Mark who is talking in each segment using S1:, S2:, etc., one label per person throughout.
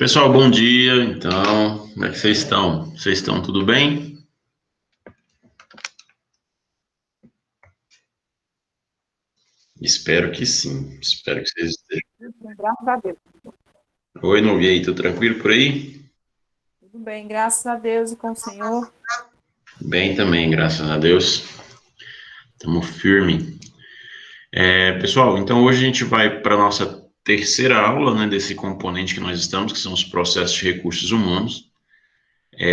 S1: Pessoal, bom dia. Então, como é que vocês estão? Vocês estão tudo bem? Espero que sim. Espero que vocês estejam.
S2: Graças a Deus.
S1: Oi, não vi aí, tudo tranquilo por aí?
S2: Tudo bem, graças a Deus e com o Senhor.
S1: Bem também, graças a Deus. Estamos firme. Pessoal, então hoje a gente vai para a nossa terceira aula, né, desse componente que nós estamos, que são os processos de recursos humanos.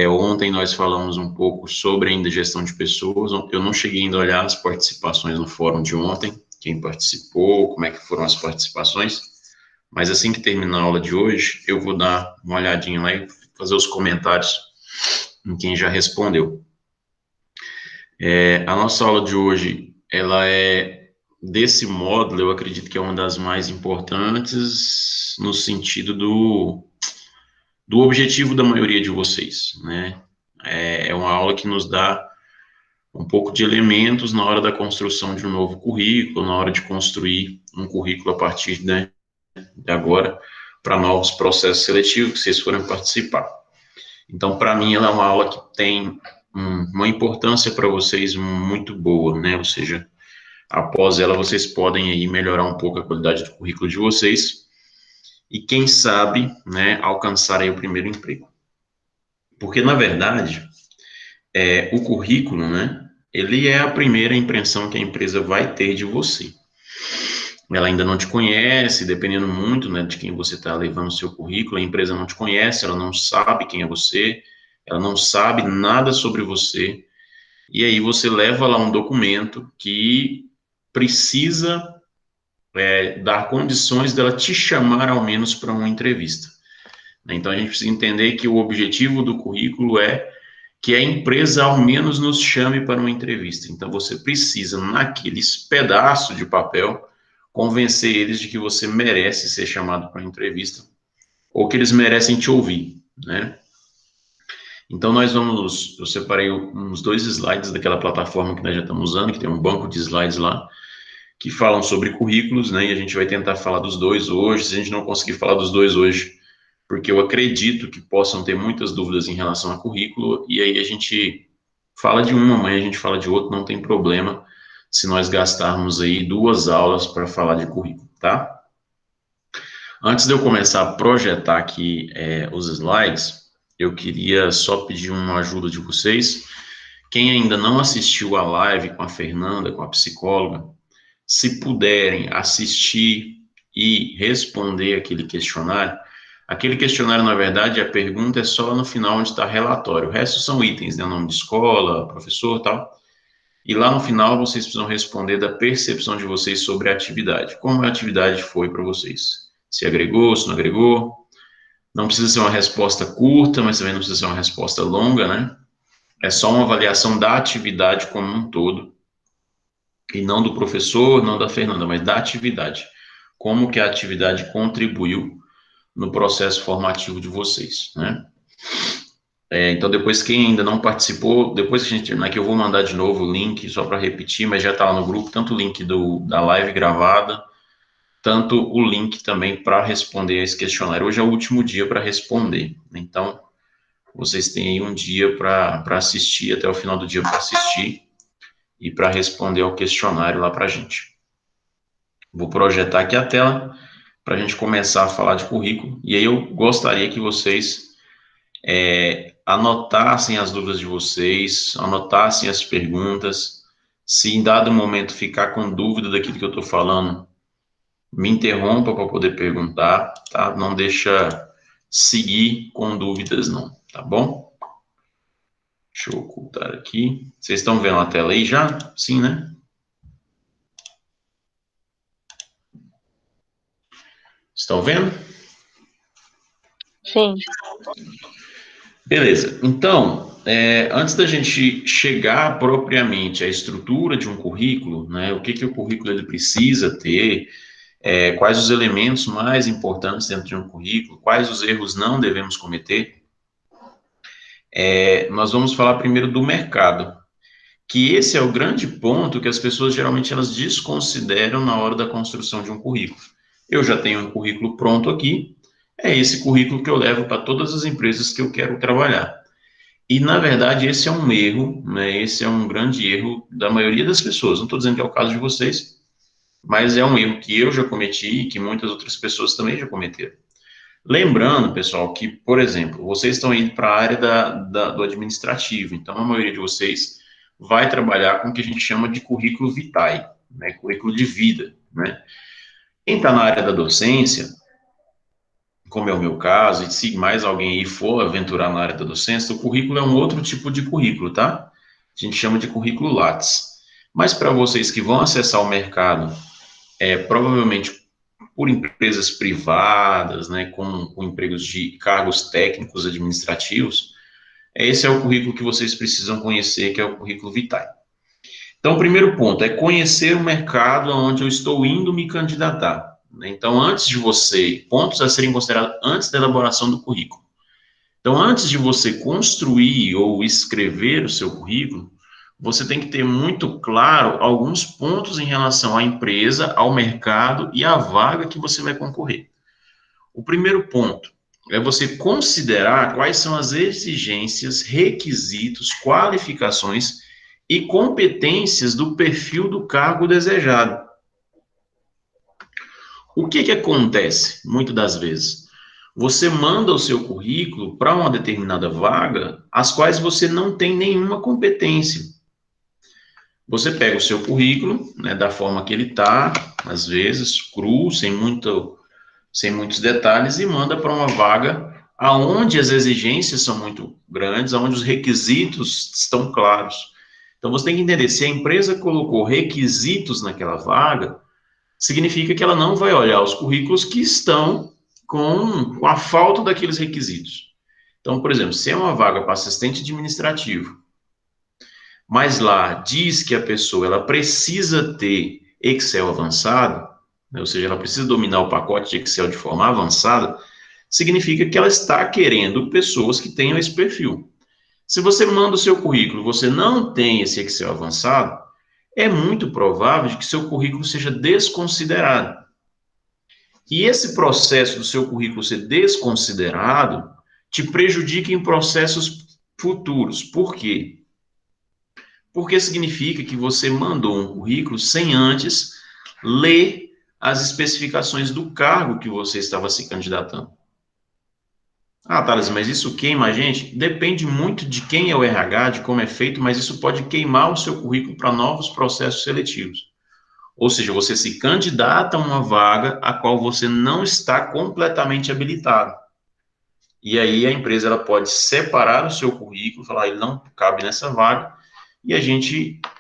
S1: Ontem nós falamos um pouco sobre ainda gestão de pessoas. Eu não cheguei ainda a olhar as participações no fórum de ontem, quem participou, como é que foram as participações. Mas assim que terminar a aula de hoje, eu vou dar uma olhadinha lá e fazer os comentários em quem já respondeu. A nossa aula de hoje, ela é desse módulo, eu acredito que é uma das mais importantes no sentido do objetivo da maioria de vocês, né? É uma aula que nos dá um pouco de elementos na hora da construção de um novo currículo, na hora de construir um currículo a partir, né, de agora, para novos processos seletivos que vocês forem participar. Então, para mim, ela é uma aula que tem uma importância para vocês muito boa, né? Ou seja, após ela, vocês podem aí melhorar um pouco a qualidade do currículo de vocês e, quem sabe, né, alcançar aí o primeiro emprego. Porque, na verdade, o currículo, né, ele é a primeira impressão que a empresa vai ter de você. Ela ainda não te conhece, dependendo muito, né, de quem você está levando o seu currículo, a empresa não te conhece, ela não sabe quem é você, ela não sabe nada sobre você, e aí você leva lá um documento que precisa dar condições dela te chamar ao menos para uma entrevista. Então a gente precisa entender que o objetivo do currículo é que a empresa ao menos nos chame para uma entrevista. Então você precisa, naqueles pedaços de papel, convencer eles de que você merece ser chamado para uma entrevista ou que eles merecem te ouvir, né? Então eu separei uns 2 slides daquela plataforma que nós já estamos usando, que tem um banco de slides lá, que falam sobre currículos, né? E a gente vai tentar falar dos dois hoje. Se a gente não conseguir falar dos dois hoje, porque eu acredito que possam ter muitas dúvidas em relação a currículo, e aí a gente fala de uma, amanhã a gente fala de outro, não tem problema se nós gastarmos aí 2 aulas para falar de currículo, tá? Antes de eu começar a projetar aqui os slides, eu queria só pedir uma ajuda de vocês. Quem ainda não assistiu a live com a Fernanda, com a psicóloga, se puderem assistir e responder aquele questionário, na verdade, a pergunta é só no final onde está relatório. O resto são itens, né? Nome de escola, professor, tal. E lá no final vocês precisam responder da percepção de vocês sobre a atividade. Como a atividade foi para vocês? Se agregou, se não agregou? Não precisa ser uma resposta curta, mas também não precisa ser uma resposta longa, né? É só uma avaliação da atividade como um todo, e não do professor, não da Fernanda, mas da atividade. Como que a atividade contribuiu no processo formativo de vocês, né? Então, depois, quem ainda não participou, depois que a gente terminar aqui, eu vou mandar de novo o link, só para repetir, mas já está lá no grupo, tanto o link da live gravada, tanto o link também para responder esse questionário. Hoje é o último dia para responder, então, vocês têm aí um dia para assistir, até o final do dia para assistir e para responder ao questionário lá para a gente. Vou projetar aqui a tela para a gente começar a falar de currículo, e aí eu gostaria que vocês anotassem as dúvidas de vocês, anotassem as perguntas. Se em dado momento ficar com dúvida daquilo que eu estou falando, me interrompa para poder perguntar, tá? Não deixa seguir com dúvidas, não, tá bom? Deixa eu ocultar aqui. Vocês estão vendo a tela aí já? Sim, né? Estão vendo?
S3: Sim.
S1: Beleza. Então, antes da gente chegar propriamente à estrutura de um currículo, né, o que o currículo ele precisa ter, quais os elementos mais importantes dentro de um currículo, quais os erros não devemos cometer, nós vamos falar primeiro do mercado, que esse é o grande ponto que as pessoas geralmente elas desconsideram na hora da construção de um currículo. Eu já tenho um currículo pronto aqui, é esse currículo que eu levo para todas as empresas que eu quero trabalhar. E, na verdade, esse é um erro, né? Esse é um grande erro da maioria das pessoas. Não estou dizendo que é o caso de vocês, mas é um erro que eu já cometi e que muitas outras pessoas também já cometeram. Lembrando, pessoal, que, por exemplo, vocês estão indo para a área do administrativo, então a maioria de vocês vai trabalhar com o que a gente chama de currículo vitae, né? Currículo de vida, né? Quem está na área da docência, como é o meu caso, e se mais alguém aí for aventurar na área da docência, o currículo é um outro tipo de currículo, tá? A gente chama de currículo Lattes. Mas para vocês que vão acessar o mercado, provavelmente por empresas privadas, né, com empregos de cargos técnicos administrativos, esse é o currículo que vocês precisam conhecer, que é o currículo vitae. Então, o primeiro ponto é conhecer o mercado onde eu estou indo me candidatar. Né? Então, antes de você, pontos a serem considerados antes da elaboração do currículo. Então, antes de você construir ou escrever o seu currículo, você tem que ter muito claro alguns pontos em relação à empresa, ao mercado e à vaga que você vai concorrer. O primeiro ponto é você considerar quais são as exigências, requisitos, qualificações e competências do perfil do cargo desejado. O que acontece muitas das vezes? Você manda o seu currículo para uma determinada vaga, as quais você não tem nenhuma competência. Você pega o seu currículo, né, da forma que ele está, às vezes cru, sem muitos detalhes, e manda para uma vaga aonde as exigências são muito grandes, aonde os requisitos estão claros. Então você tem que entender, se a empresa colocou requisitos naquela vaga, significa que ela não vai olhar os currículos que estão com a falta daqueles requisitos. Então, por exemplo, se é uma vaga para assistente administrativo, mas lá diz que a pessoa ela precisa ter Excel avançado, né, ou seja, ela precisa dominar o pacote de Excel de forma avançada, significa que ela está querendo pessoas que tenham esse perfil. Se você manda o seu currículo, você não tem esse Excel avançado, é muito provável de que seu currículo seja desconsiderado. E esse processo do seu currículo ser desconsiderado te prejudica em processos futuros. Por quê? Porque significa que você mandou um currículo sem antes ler as especificações do cargo que você estava se candidatando. Ah, Thales, mas isso queima a gente? Depende muito de quem é o RH, de como é feito, mas isso pode queimar o seu currículo para novos processos seletivos. Ou seja, você se candidata a uma vaga a qual você não está completamente habilitado. E aí a empresa ela pode separar o seu currículo, falar ele não cabe nessa vaga,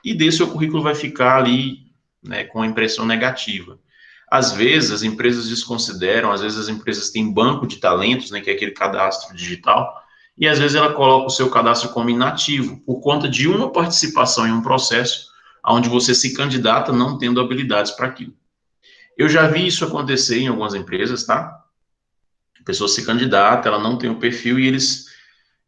S1: e desse seu currículo vai ficar ali, né, com a impressão negativa. Às vezes as empresas desconsideram, às vezes as empresas têm banco de talentos, né, que é aquele cadastro digital, e às vezes ela coloca o seu cadastro como inativo, por conta de uma participação em um processo onde você se candidata não tendo habilidades para aquilo. Eu já vi isso acontecer em algumas empresas, tá? A pessoa se candidata, ela não tem o perfil e eles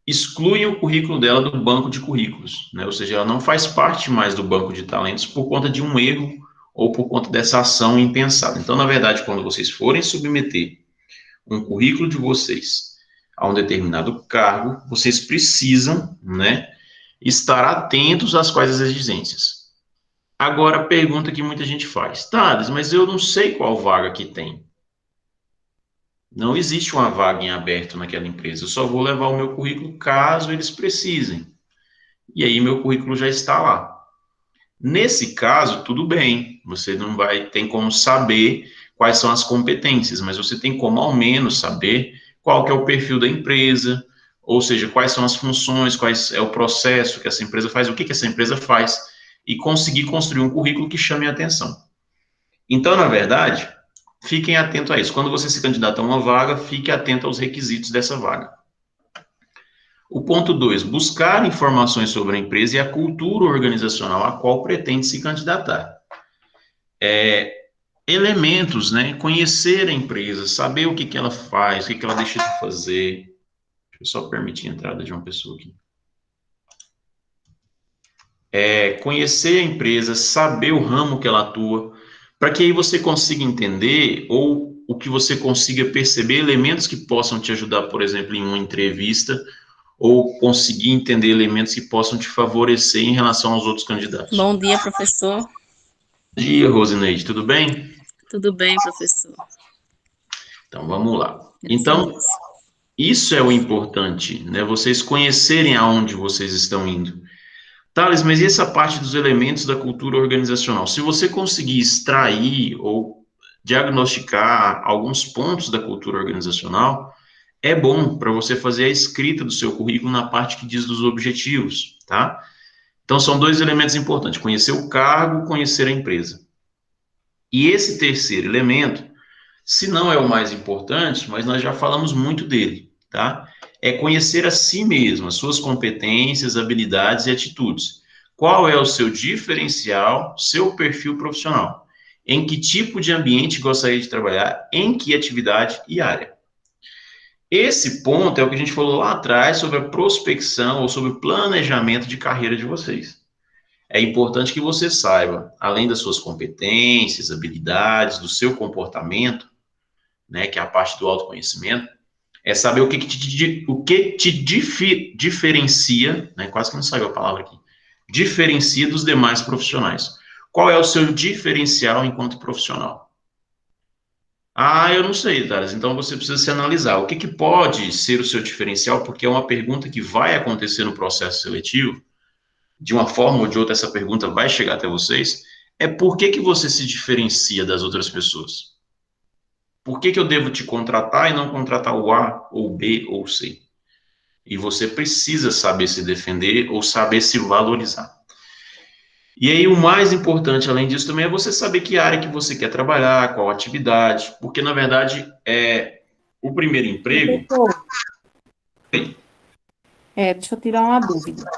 S1: excluem o currículo dela do banco de currículos, né? Ou seja, ela não faz parte mais do banco de talentos por conta de um erro ou por conta dessa ação impensada. Então, na verdade, quando vocês forem submeter um currículo de vocês a um determinado cargo, vocês precisam, né, estar atentos às quais as exigências. Agora, a pergunta que muita gente faz, Thales, mas eu não sei qual vaga que tem. Não existe uma vaga em aberto naquela empresa. Eu só vou levar o meu currículo caso eles precisem. E aí meu currículo já está lá. Nesse caso, tudo bem. Você não vai tem como saber quais são as competências, mas você tem como ao menos saber qual que é o perfil da empresa, ou seja, quais são as funções, quais é o processo que essa empresa faz, o que essa empresa faz, e conseguir construir um currículo que chame a atenção. Então, na verdade, fiquem atentos a isso. Quando você se candidata a uma vaga, fique atento aos requisitos dessa vaga. O ponto 2, buscar informações sobre a empresa e a cultura organizacional a qual pretende se candidatar. Elementos, né? Conhecer a empresa, saber o que ela faz, o que ela deixa de fazer. Deixa eu só permitir a entrada de uma pessoa aqui. Conhecer a empresa, saber o ramo que ela atua, para que aí você consiga entender ou o que você consiga perceber elementos que possam te ajudar, por exemplo, em uma entrevista, ou conseguir entender elementos que possam te favorecer em relação aos outros candidatos.
S3: Bom dia, professor.
S1: Bom dia, Rosineide, tudo bem?
S3: Tudo bem, professor?
S1: Então, vamos lá.
S3: Graças a
S1: Então,
S3: Deus.
S1: isso é o importante, né? Vocês conhecerem aonde vocês estão indo. Thales, mas e essa parte dos elementos da cultura organizacional? Se você conseguir extrair ou diagnosticar alguns pontos da cultura organizacional, é bom para você fazer a escrita do seu currículo na parte que diz dos objetivos, tá? Então, são dois elementos importantes: conhecer o cargo, conhecer a empresa. E esse terceiro elemento, se não é o mais importante, mas nós já falamos muito dele, tá? É conhecer a si mesmo, as suas competências, habilidades e atitudes. Qual é o seu diferencial, seu perfil profissional? Em que tipo de ambiente gostaria de trabalhar? Em que atividade e área? Esse ponto é o que a gente falou lá atrás sobre a prospecção ou sobre o planejamento de carreira de vocês. É importante que você saiba, além das suas competências, habilidades, do seu comportamento, né, que é a parte do autoconhecimento, é saber o que te diferencia, né, quase que não saiu a palavra aqui, diferencia dos demais profissionais. Qual é o seu diferencial enquanto profissional? Ah, eu não sei, Thales, então você precisa se analisar. O que pode ser o seu diferencial? Porque é uma pergunta que vai acontecer no processo seletivo, de uma forma ou de outra essa pergunta vai chegar até vocês, é por que você se diferencia das outras pessoas? Por que eu devo te contratar e não contratar o A, ou B, ou C? E você precisa saber se defender ou saber se valorizar. E aí, o mais importante, além disso, também é você saber que área que você quer trabalhar, qual atividade, porque, na verdade, o primeiro emprego...
S2: Professor, deixa eu tirar uma dúvida.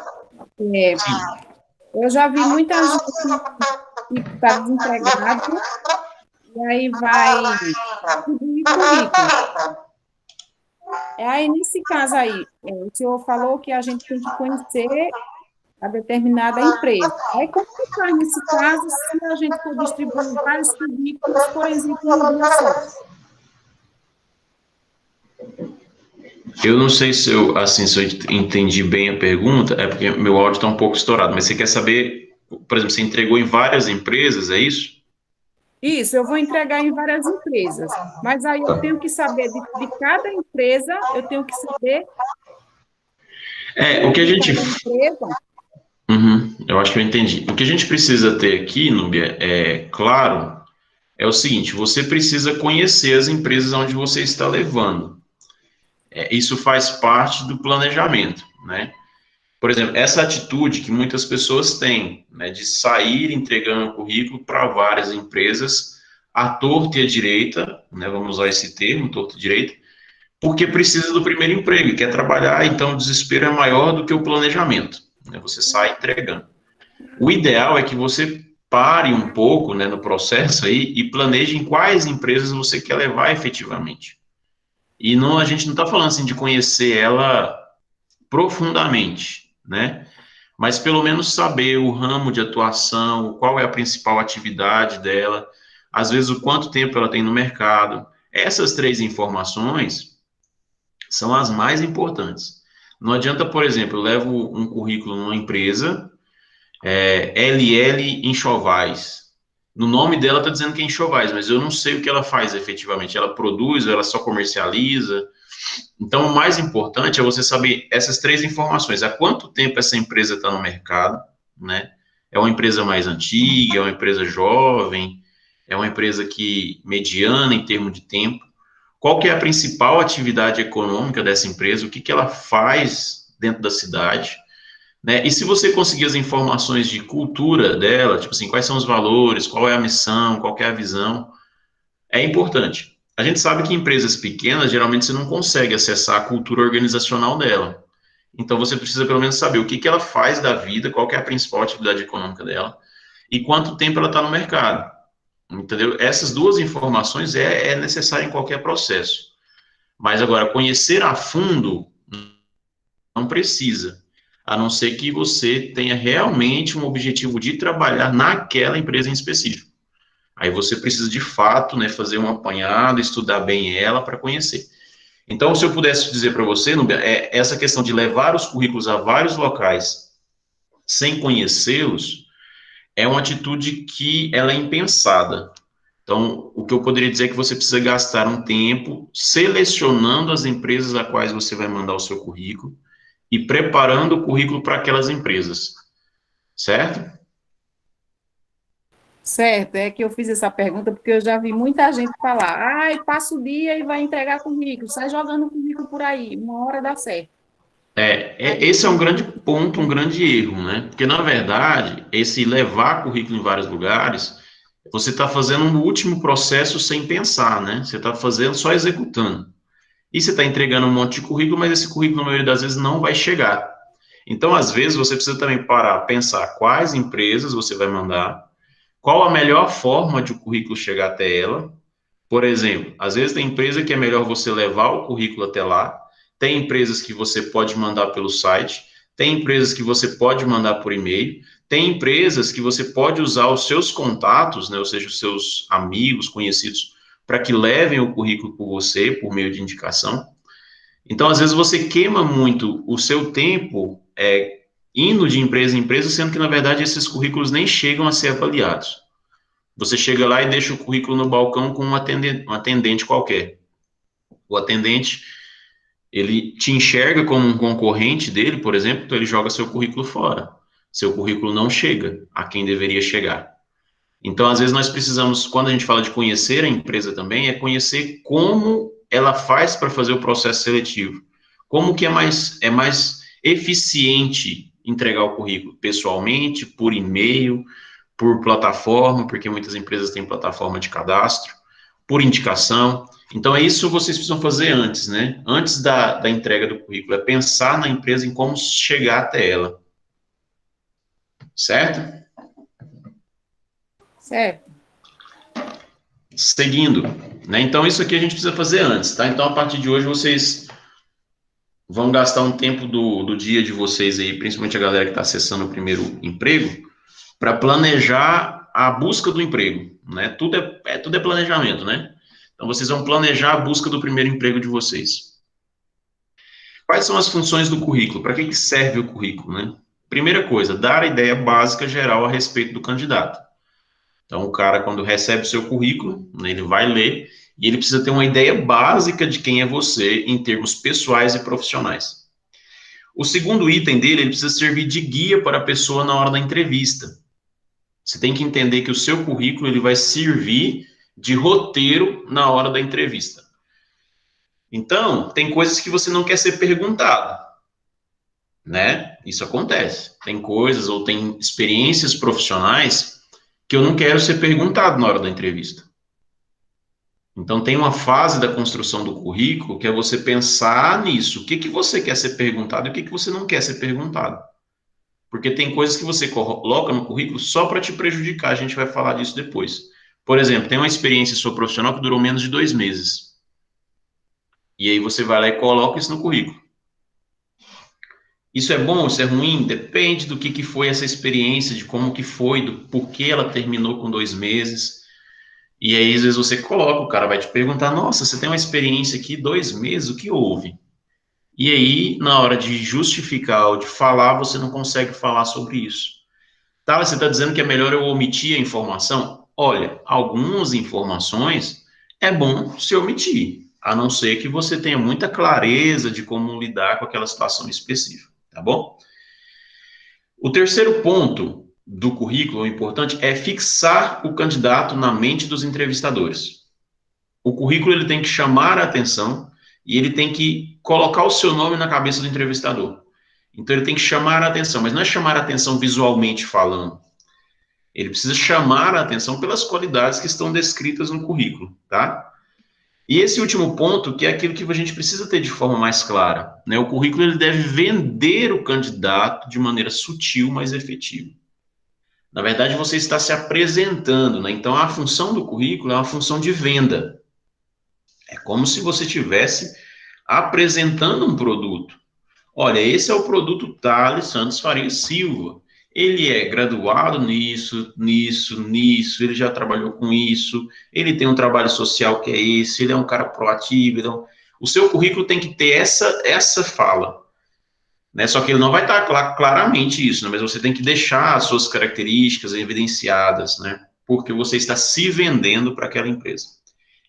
S2: Eu já vi muita gente que está desempregada e aí vai pedir currículo. Aí, nesse caso aí, o senhor falou que a gente tem que conhecer a determinada empresa. Aí, como que faz nesse caso se a gente for distribuir vários currículos, por exemplo, no dia só?
S1: Eu não sei se eu, assim, se eu entendi bem a pergunta, é porque meu áudio está um pouco estourado, mas você quer saber, por exemplo, você entregou em várias empresas, é isso?
S2: Isso, eu vou entregar em várias empresas, mas aí eu tenho que saber de cada empresa, eu tenho que saber
S1: O que a
S2: de
S1: gente...
S2: cada empresa.
S1: Uhum, eu acho que eu entendi. O que a gente precisa ter aqui, Núbia, claro, é o seguinte: você precisa conhecer as empresas onde você está levando. Isso faz parte do planejamento, né? Por exemplo, essa atitude que muitas pessoas têm, né, de sair entregando currículo para várias empresas, à torta e à direita, né, vamos usar esse termo, torta e direita, porque precisa do primeiro emprego e quer trabalhar, então o desespero é maior do que o planejamento, né, você sai entregando. O ideal é que você pare um pouco, né, no processo aí e planeje em quais empresas você quer levar efetivamente. E não, a gente não está falando assim de conhecer ela profundamente, né? Mas pelo menos saber o ramo de atuação, qual é a principal atividade dela, às vezes o quanto tempo ela tem no mercado. Essas três informações são as mais importantes. Não adianta, por exemplo, eu levo um currículo numa empresa, LL Enxovais. No nome dela está dizendo que é enxovais, mas eu não sei o que ela faz efetivamente. Ela produz, ou ela só comercializa. Então, o mais importante é você saber essas três informações. Há quanto tempo essa empresa está no mercado, né? É uma empresa mais antiga, é uma empresa jovem, é uma empresa que mediana em termos de tempo. Qual que é a principal atividade econômica dessa empresa? O que que ela faz dentro da cidade? Né? E se você conseguir as informações de cultura dela, tipo assim, quais são os valores, qual é a missão, qual é a visão, é importante. A gente sabe que em empresas pequenas, geralmente você não consegue acessar a cultura organizacional dela. Então você precisa pelo menos saber o que que ela faz da vida, qual que é a principal atividade econômica dela e quanto tempo ela está no mercado. Entendeu? Essas duas informações é necessário em qualquer processo. Mas agora, conhecer a fundo não precisa, a não ser que você tenha realmente um objetivo de trabalhar naquela empresa em específico. Aí você precisa, de fato, né, fazer um apanhado, estudar bem ela para conhecer. Então, se eu pudesse dizer para você, Núbia, essa questão de levar os currículos a vários locais sem conhecê-los é uma atitude que ela é impensada. Então, o que eu poderia dizer é que você precisa gastar um tempo selecionando as empresas a quais você vai mandar o seu currículo e preparando o currículo para aquelas empresas, certo?
S2: Certo, é que eu fiz essa pergunta porque eu já vi muita gente falar, ai, passa o dia e vai entregar currículo, sai jogando currículo por aí, uma hora dá certo. Aí,
S1: Esse é um grande ponto, um grande erro, né? Porque, na verdade, esse levar currículo em vários lugares, você está fazendo um último processo sem pensar, né? Você está fazendo só executando. E você está entregando um monte de currículo, mas esse currículo, na maioria das vezes, não vai chegar. Então, às vezes, você precisa também parar, pensar quais empresas você vai mandar, qual a melhor forma de o currículo chegar até ela. Por exemplo, às vezes tem empresa que é melhor você levar o currículo até lá, tem empresas que você pode mandar pelo site, tem empresas que você pode mandar por e-mail, tem empresas que você pode usar os seus contatos, né, ou seja, os seus amigos, conhecidos, para que levem o currículo por você, por meio de indicação. Então, às vezes, você queima muito o seu tempo indo de empresa em empresa, sendo que, na verdade, esses currículos nem chegam a ser avaliados. Você chega lá e deixa o currículo no balcão com um atendente qualquer. O atendente, ele te enxerga como um concorrente dele, por exemplo, então ele joga seu currículo fora. Seu currículo não chega a quem deveria chegar. Então, às vezes, nós precisamos, quando a gente fala de conhecer a empresa também, é conhecer como ela faz para fazer o processo seletivo. Como que é mais eficiente entregar o currículo? Pessoalmente, por e-mail, por plataforma, porque muitas empresas têm plataforma de cadastro, por indicação. Então, é isso que vocês precisam fazer antes, né? Antes da entrega do currículo, é pensar na empresa em como chegar até ela. Certo?
S2: certo.
S1: Seguindo, né? Então, isso aqui a gente precisa fazer antes, tá? Então, a partir de hoje, vocês vão gastar um tempo do dia de vocês aí, principalmente a galera que está acessando o primeiro emprego, para planejar a busca do emprego, né? Tudo é planejamento, né? Então, vocês vão planejar a busca do primeiro emprego de vocês. Quais são as funções do currículo? Para que serve o currículo, né? Primeira coisa, dar a ideia básica geral a respeito do candidato. Então, o cara, quando recebe o seu currículo, né, ele vai ler e ele precisa ter uma ideia básica de quem é você em termos pessoais e profissionais. O segundo item dele, ele precisa servir de guia para a pessoa na hora da entrevista. Você tem que entender que o seu currículo ele vai servir de roteiro na hora da entrevista. Então, tem coisas que você não quer ser perguntado, né? Isso acontece. Tem coisas ou tem experiências profissionais que eu não quero ser perguntado na hora da entrevista. Então, tem uma fase da construção do currículo que é você pensar nisso. O que você quer ser perguntado e o que você não quer ser perguntado. Porque tem coisas que você coloca no currículo só para te prejudicar. A gente vai falar disso depois. Por exemplo, tem uma experiência sua profissional que durou menos de 2 meses. E aí você vai lá e coloca isso no currículo. Isso é bom, isso é ruim? Depende do que foi essa experiência, de como que foi, do porquê ela terminou com 2 meses. E aí, às vezes, você coloca, o cara vai te perguntar, nossa, você tem uma experiência aqui, 2 meses, o que houve? E aí, na hora de justificar ou de falar, você não consegue falar sobre isso. Tá, você está dizendo que é melhor eu omitir a informação? Olha, algumas informações é bom se omitir, a não ser que você tenha muita clareza de como lidar com aquela situação específica, tá bom? O terceiro ponto do currículo, o importante, é fixar o candidato na mente dos entrevistadores. O currículo ele tem que chamar a atenção e ele tem que colocar o seu nome na cabeça do entrevistador. Então ele tem que chamar a atenção, mas não é chamar a atenção visualmente falando. Ele precisa chamar a atenção pelas qualidades que estão descritas no currículo, tá? E esse último ponto, que é aquilo que a gente precisa ter de forma mais clara, né? O currículo ele deve vender o candidato de maneira sutil, mas efetiva. Na verdade, você está se apresentando, né? Então, a função do currículo é uma função de venda. É como se você estivesse apresentando um produto. Olha, esse é o produto Thales Santos Faria Silva. ele é graduado nisso, ele já trabalhou com isso, ele tem um trabalho social que é esse, ele é um cara proativo, então, o seu currículo tem que ter essa fala, né? Só que ele não vai estar claramente isso, né? Mas você tem que deixar as suas características evidenciadas, né? Porque você está se vendendo para aquela empresa.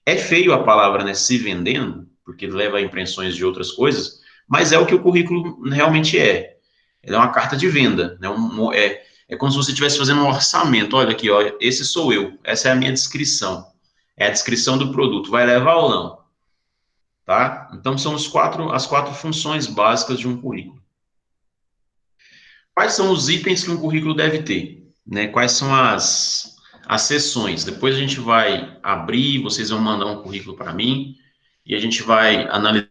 S1: É feio a palavra, né, se vendendo, porque leva a impressões de outras coisas, mas é o que o currículo realmente é. Ele é uma carta de venda, né? É como se você estivesse fazendo um orçamento. Olha aqui, ó, esse sou eu, essa é a minha descrição. É a descrição do produto, vai levar ou não? Tá? Então, são as quatro funções básicas de um currículo. Quais são os itens que um currículo deve ter? Né? Quais são as seções? Depois a gente vai abrir, vocês vão mandar um currículo para mim, e a gente vai analisar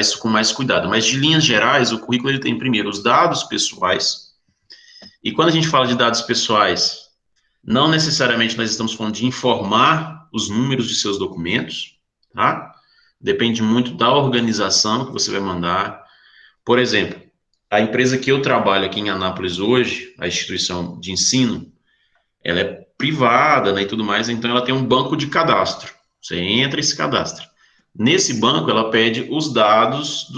S1: isso com mais cuidado. Mas, de linhas gerais, o currículo ele tem, primeiro, os dados pessoais. E quando a gente fala de dados pessoais, não necessariamente nós estamos falando de informar os números de seus documentos, tá? Depende muito da organização que você vai mandar. Por exemplo, a empresa que eu trabalho aqui em Anápolis hoje, a instituição de ensino, ela é privada, né, e tudo mais, então ela tem um banco de cadastro. Você entra e se cadastra. Nesse banco, ela pede os dados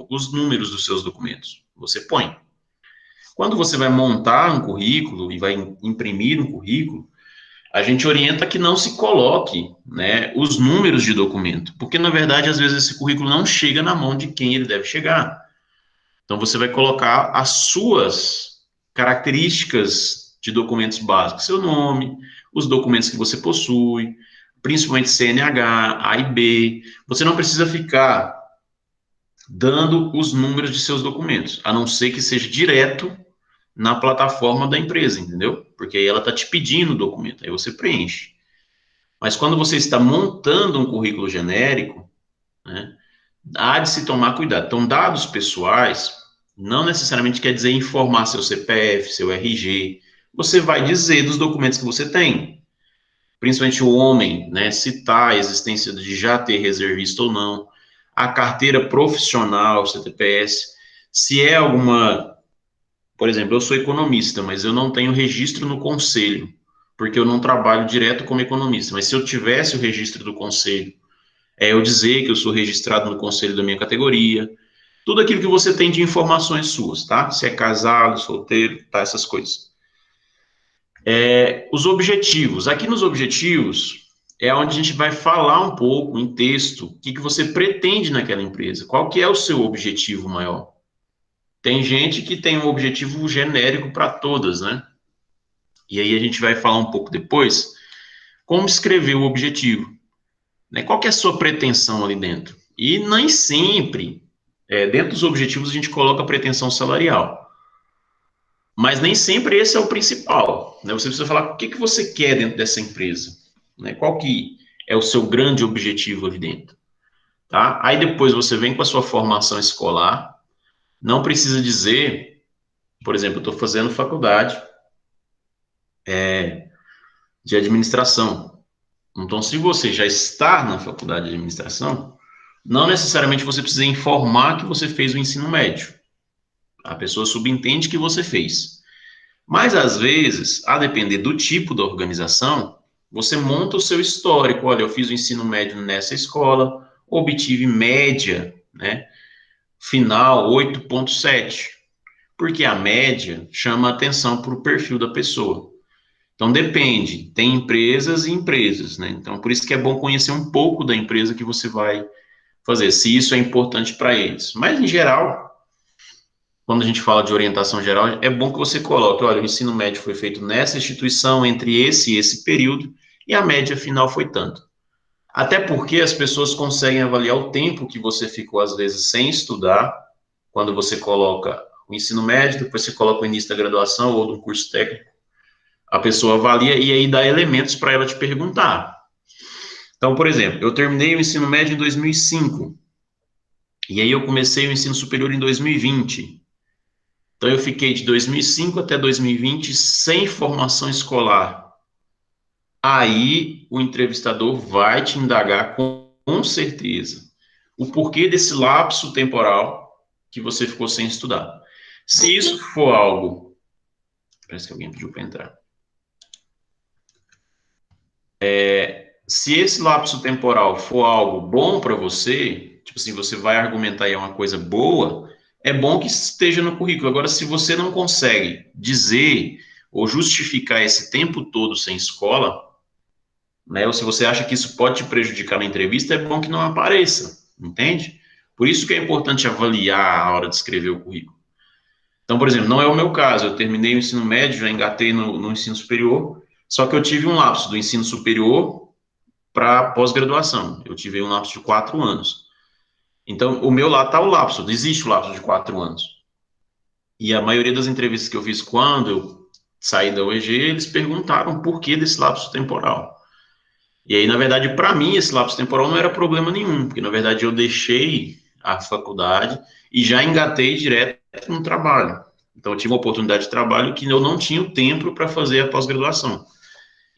S1: os números dos seus documentos. Você põe. Quando você vai montar um currículo e vai imprimir um currículo, a gente orienta que não se coloque, né, os números de documento, porque na verdade às vezes esse currículo não chega na mão de quem ele deve chegar. Então você vai colocar as suas características de documentos básicos, seu nome, os documentos que você possui, principalmente CNH, A e B. Você não precisa ficar dando os números de seus documentos, a não ser que seja direto na plataforma da empresa, entendeu? Porque aí ela está te pedindo o documento, aí você preenche. Mas quando você está montando um currículo genérico, né, há de se tomar cuidado. Então, dados pessoais não necessariamente quer dizer informar seu CPF, seu RG. Você vai dizer dos documentos que você tem. Principalmente o homem, né, citar a existência de já ter reservista ou não, a carteira profissional, CTPS, se é alguma. Por exemplo, eu sou economista, mas eu não tenho registro no conselho, porque eu não trabalho direto como economista. Mas se eu tivesse o registro do conselho, é eu dizer que eu sou registrado no conselho da minha categoria, tudo aquilo que você tem de informações suas, tá? Se é casado, solteiro, tá? Essas coisas. Os objetivos. Aqui nos objetivos é onde a gente vai falar um pouco em texto o que você pretende naquela empresa, qual que é o seu objetivo maior. Tem gente que tem um objetivo genérico para todas, né? E aí a gente vai falar um pouco depois como escrever o objetivo, né? Qual que é a sua pretensão ali dentro? E nem sempre, dentro dos objetivos, a gente coloca a pretensão salarial. Mas nem sempre esse é o principal, né? Você precisa falar o que você quer dentro dessa empresa, né? Qual que é o seu grande objetivo ali dentro, tá? Aí depois você vem com a sua formação escolar, não precisa dizer, por exemplo, eu estou fazendo faculdade de administração. Então, se você já está na faculdade de administração, não necessariamente você precisa informar que você fez o ensino médio. A pessoa subentende que você fez. Mas, às vezes, a depender do tipo da organização, você monta o seu histórico. Olha, eu fiz o ensino médio nessa escola, obtive média, né, final 8,7, porque a média chama atenção para o perfil da pessoa. Então, depende, tem empresas e empresas, né? Então, por isso que é bom conhecer um pouco da empresa que você vai fazer, se isso é importante para eles. Mas, em geral, quando a gente fala de orientação geral, é bom que você coloque, olha, o ensino médio foi feito nessa instituição, entre esse e esse período, e a média final foi tanto. Até porque as pessoas conseguem avaliar o tempo que você ficou, às vezes, sem estudar, quando você coloca o ensino médio, depois você coloca o início da graduação ou do curso técnico. A pessoa avalia e aí dá elementos para ela te perguntar. Então, por exemplo, eu terminei o ensino médio em 2005, e aí eu comecei o ensino superior em 2020. Então, eu fiquei de 2005 até 2020 sem formação escolar. Aí, o entrevistador vai te indagar com certeza o porquê desse lapso temporal que você ficou sem estudar. Se isso for algo Parece que alguém pediu para entrar. Se esse lapso temporal for algo bom para você, tipo assim, você vai argumentar e é uma coisa boa, é bom que esteja no currículo. Agora, se você não consegue dizer ou justificar esse tempo todo sem escola, né, ou se você acha que isso pode te prejudicar na entrevista, é bom que não apareça, entende? Por isso que é importante avaliar a hora de escrever o currículo. Então, por exemplo, não é o meu caso, eu terminei o ensino médio, já engatei no ensino superior, só que eu tive um lapso do ensino superior para pós-graduação. Eu tive um lapso de 4 anos. Então, o meu lá está o lapso, existe o lapso de 4 anos. E a maioria das entrevistas que eu fiz quando eu saí da UEG, eles perguntaram por que desse lapso temporal. E aí, na verdade, para mim, esse lapso temporal não era problema nenhum, porque, na verdade, eu deixei a faculdade e já engatei direto no trabalho. Então, eu tive uma oportunidade de trabalho que eu não tinha o tempo para fazer a pós-graduação.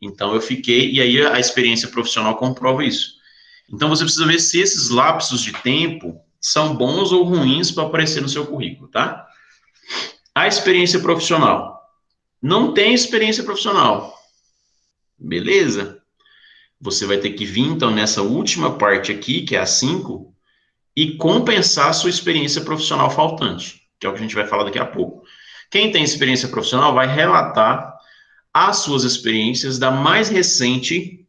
S1: Então, eu fiquei, e aí a experiência profissional comprova isso. Então, você precisa ver se esses lapsos de tempo são bons ou ruins para aparecer no seu currículo, tá? A experiência profissional. Não tem experiência profissional. Beleza? Você vai ter que vir, então, nessa última parte aqui, que é a 5, e compensar a sua experiência profissional faltante, que é o que a gente vai falar daqui a pouco. Quem tem experiência profissional vai relatar as suas experiências da mais recente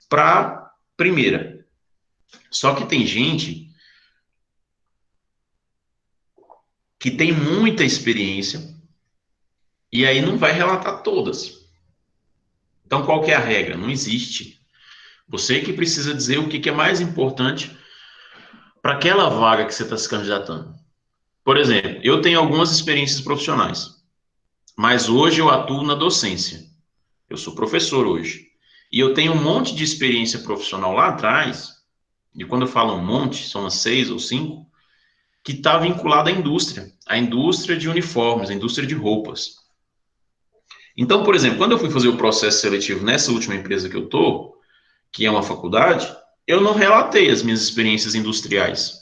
S1: para a primeira. Só que tem gente que tem muita experiência e aí não vai relatar todas. Então, qual que é a regra? Não existe. Você que precisa dizer o que é mais importante para aquela vaga que você está se candidatando. Por exemplo, eu tenho algumas experiências profissionais, mas hoje eu atuo na docência. Eu sou professor hoje. E eu tenho um monte de experiência profissional lá atrás, e quando eu falo um monte, são umas 6 ou 5, que está vinculada à indústria de uniformes, à indústria de roupas. Então, por exemplo, quando eu fui fazer o processo seletivo nessa última empresa que eu estou, que é uma faculdade, eu não relatei as minhas experiências industriais.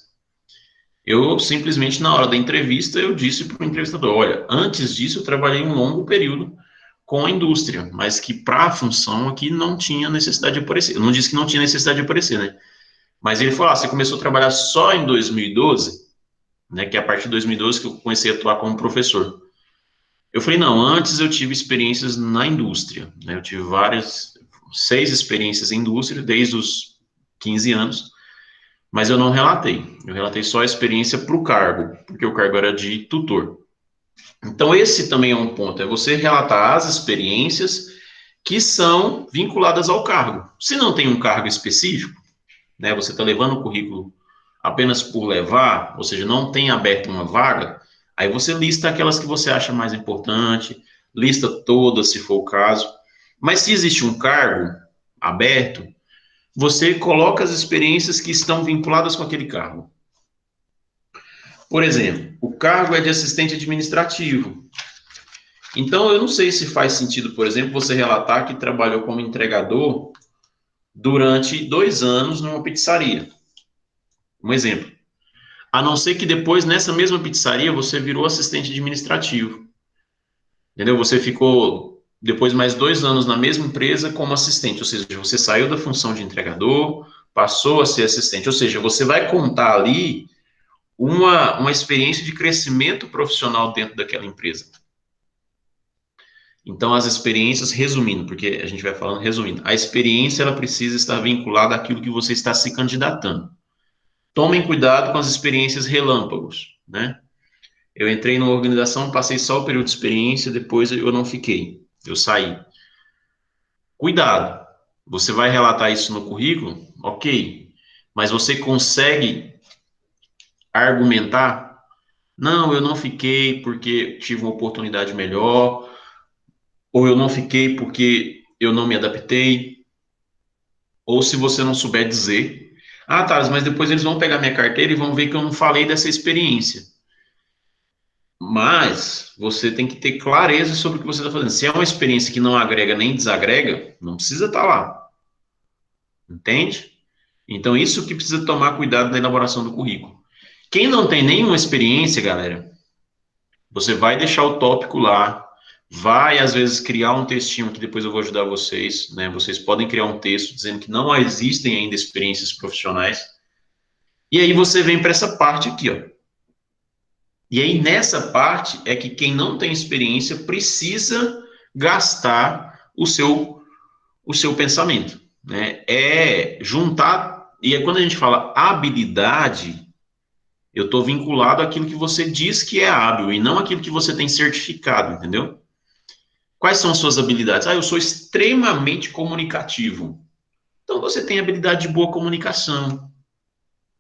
S1: Eu simplesmente, na hora da entrevista, eu disse para o entrevistador, olha, antes disso eu trabalhei um longo período com a indústria, mas que para a função aqui não tinha necessidade de aparecer. Eu não disse que não tinha necessidade de aparecer, né? Mas ele falou, você começou a trabalhar só em 2012, né, que é a partir de 2012 que eu comecei a atuar como professor. Eu falei, não, antes eu tive experiências na indústria, né, eu tive 6 experiências em indústria, desde os 15 anos, mas eu não relatei. Eu relatei só a experiência para o cargo, porque o cargo era de tutor. Então, esse também é um ponto, é você relatar as experiências que são vinculadas ao cargo. Se não tem um cargo específico, né, você está levando o currículo apenas por levar, ou seja, não tem aberto uma vaga, aí você lista aquelas que você acha mais importante, lista todas, se for o caso. Mas se existe um cargo aberto, você coloca as experiências que estão vinculadas com aquele cargo. Por exemplo, o cargo é de assistente administrativo. Então, eu não sei se faz sentido, por exemplo, você relatar que trabalhou como entregador durante 2 anos numa pizzaria. Um exemplo. A não ser que depois, nessa mesma pizzaria, você virou assistente administrativo. Entendeu? Você ficou, depois, mais 2 anos na mesma empresa como assistente. Ou seja, você saiu da função de entregador, passou a ser assistente. Ou seja, você vai contar ali uma experiência de crescimento profissional dentro daquela empresa. Então, as experiências, resumindo, porque a gente vai falando resumindo, a experiência ela precisa estar vinculada àquilo que você está se candidatando. Tomem cuidado com as experiências relâmpagos, né? Eu entrei numa organização, passei só o período de experiência, depois eu não fiquei, eu saí. Cuidado, você vai relatar isso no currículo? Ok, mas você consegue argumentar? Não, eu não fiquei porque tive uma oportunidade melhor, ou eu não fiquei porque eu não me adaptei, ou se você não souber dizer, ah, Thales, mas depois eles vão pegar minha carteira e vão ver que eu não falei dessa experiência. Mas você tem que ter clareza sobre o que você está fazendo. Se é uma experiência que não agrega nem desagrega, não precisa estar lá. Entende? Então, isso que precisa tomar cuidado na elaboração do currículo. Quem não tem nenhuma experiência, galera, Você vai deixar o tópico lá, vai, às vezes, criar um textinho que depois eu vou ajudar vocês, né? Vocês podem criar um texto dizendo que não existem ainda experiências profissionais. E aí você vem para essa parte aqui, ó. E aí, nessa parte, é que quem não tem experiência precisa gastar o seu pensamento, né? É juntar, e é quando a gente fala habilidade, eu estou vinculado àquilo que você diz que é hábil, e não aquilo que você tem certificado, entendeu? Quais são as suas habilidades? Ah, eu sou extremamente comunicativo. Então, você tem habilidade de boa comunicação,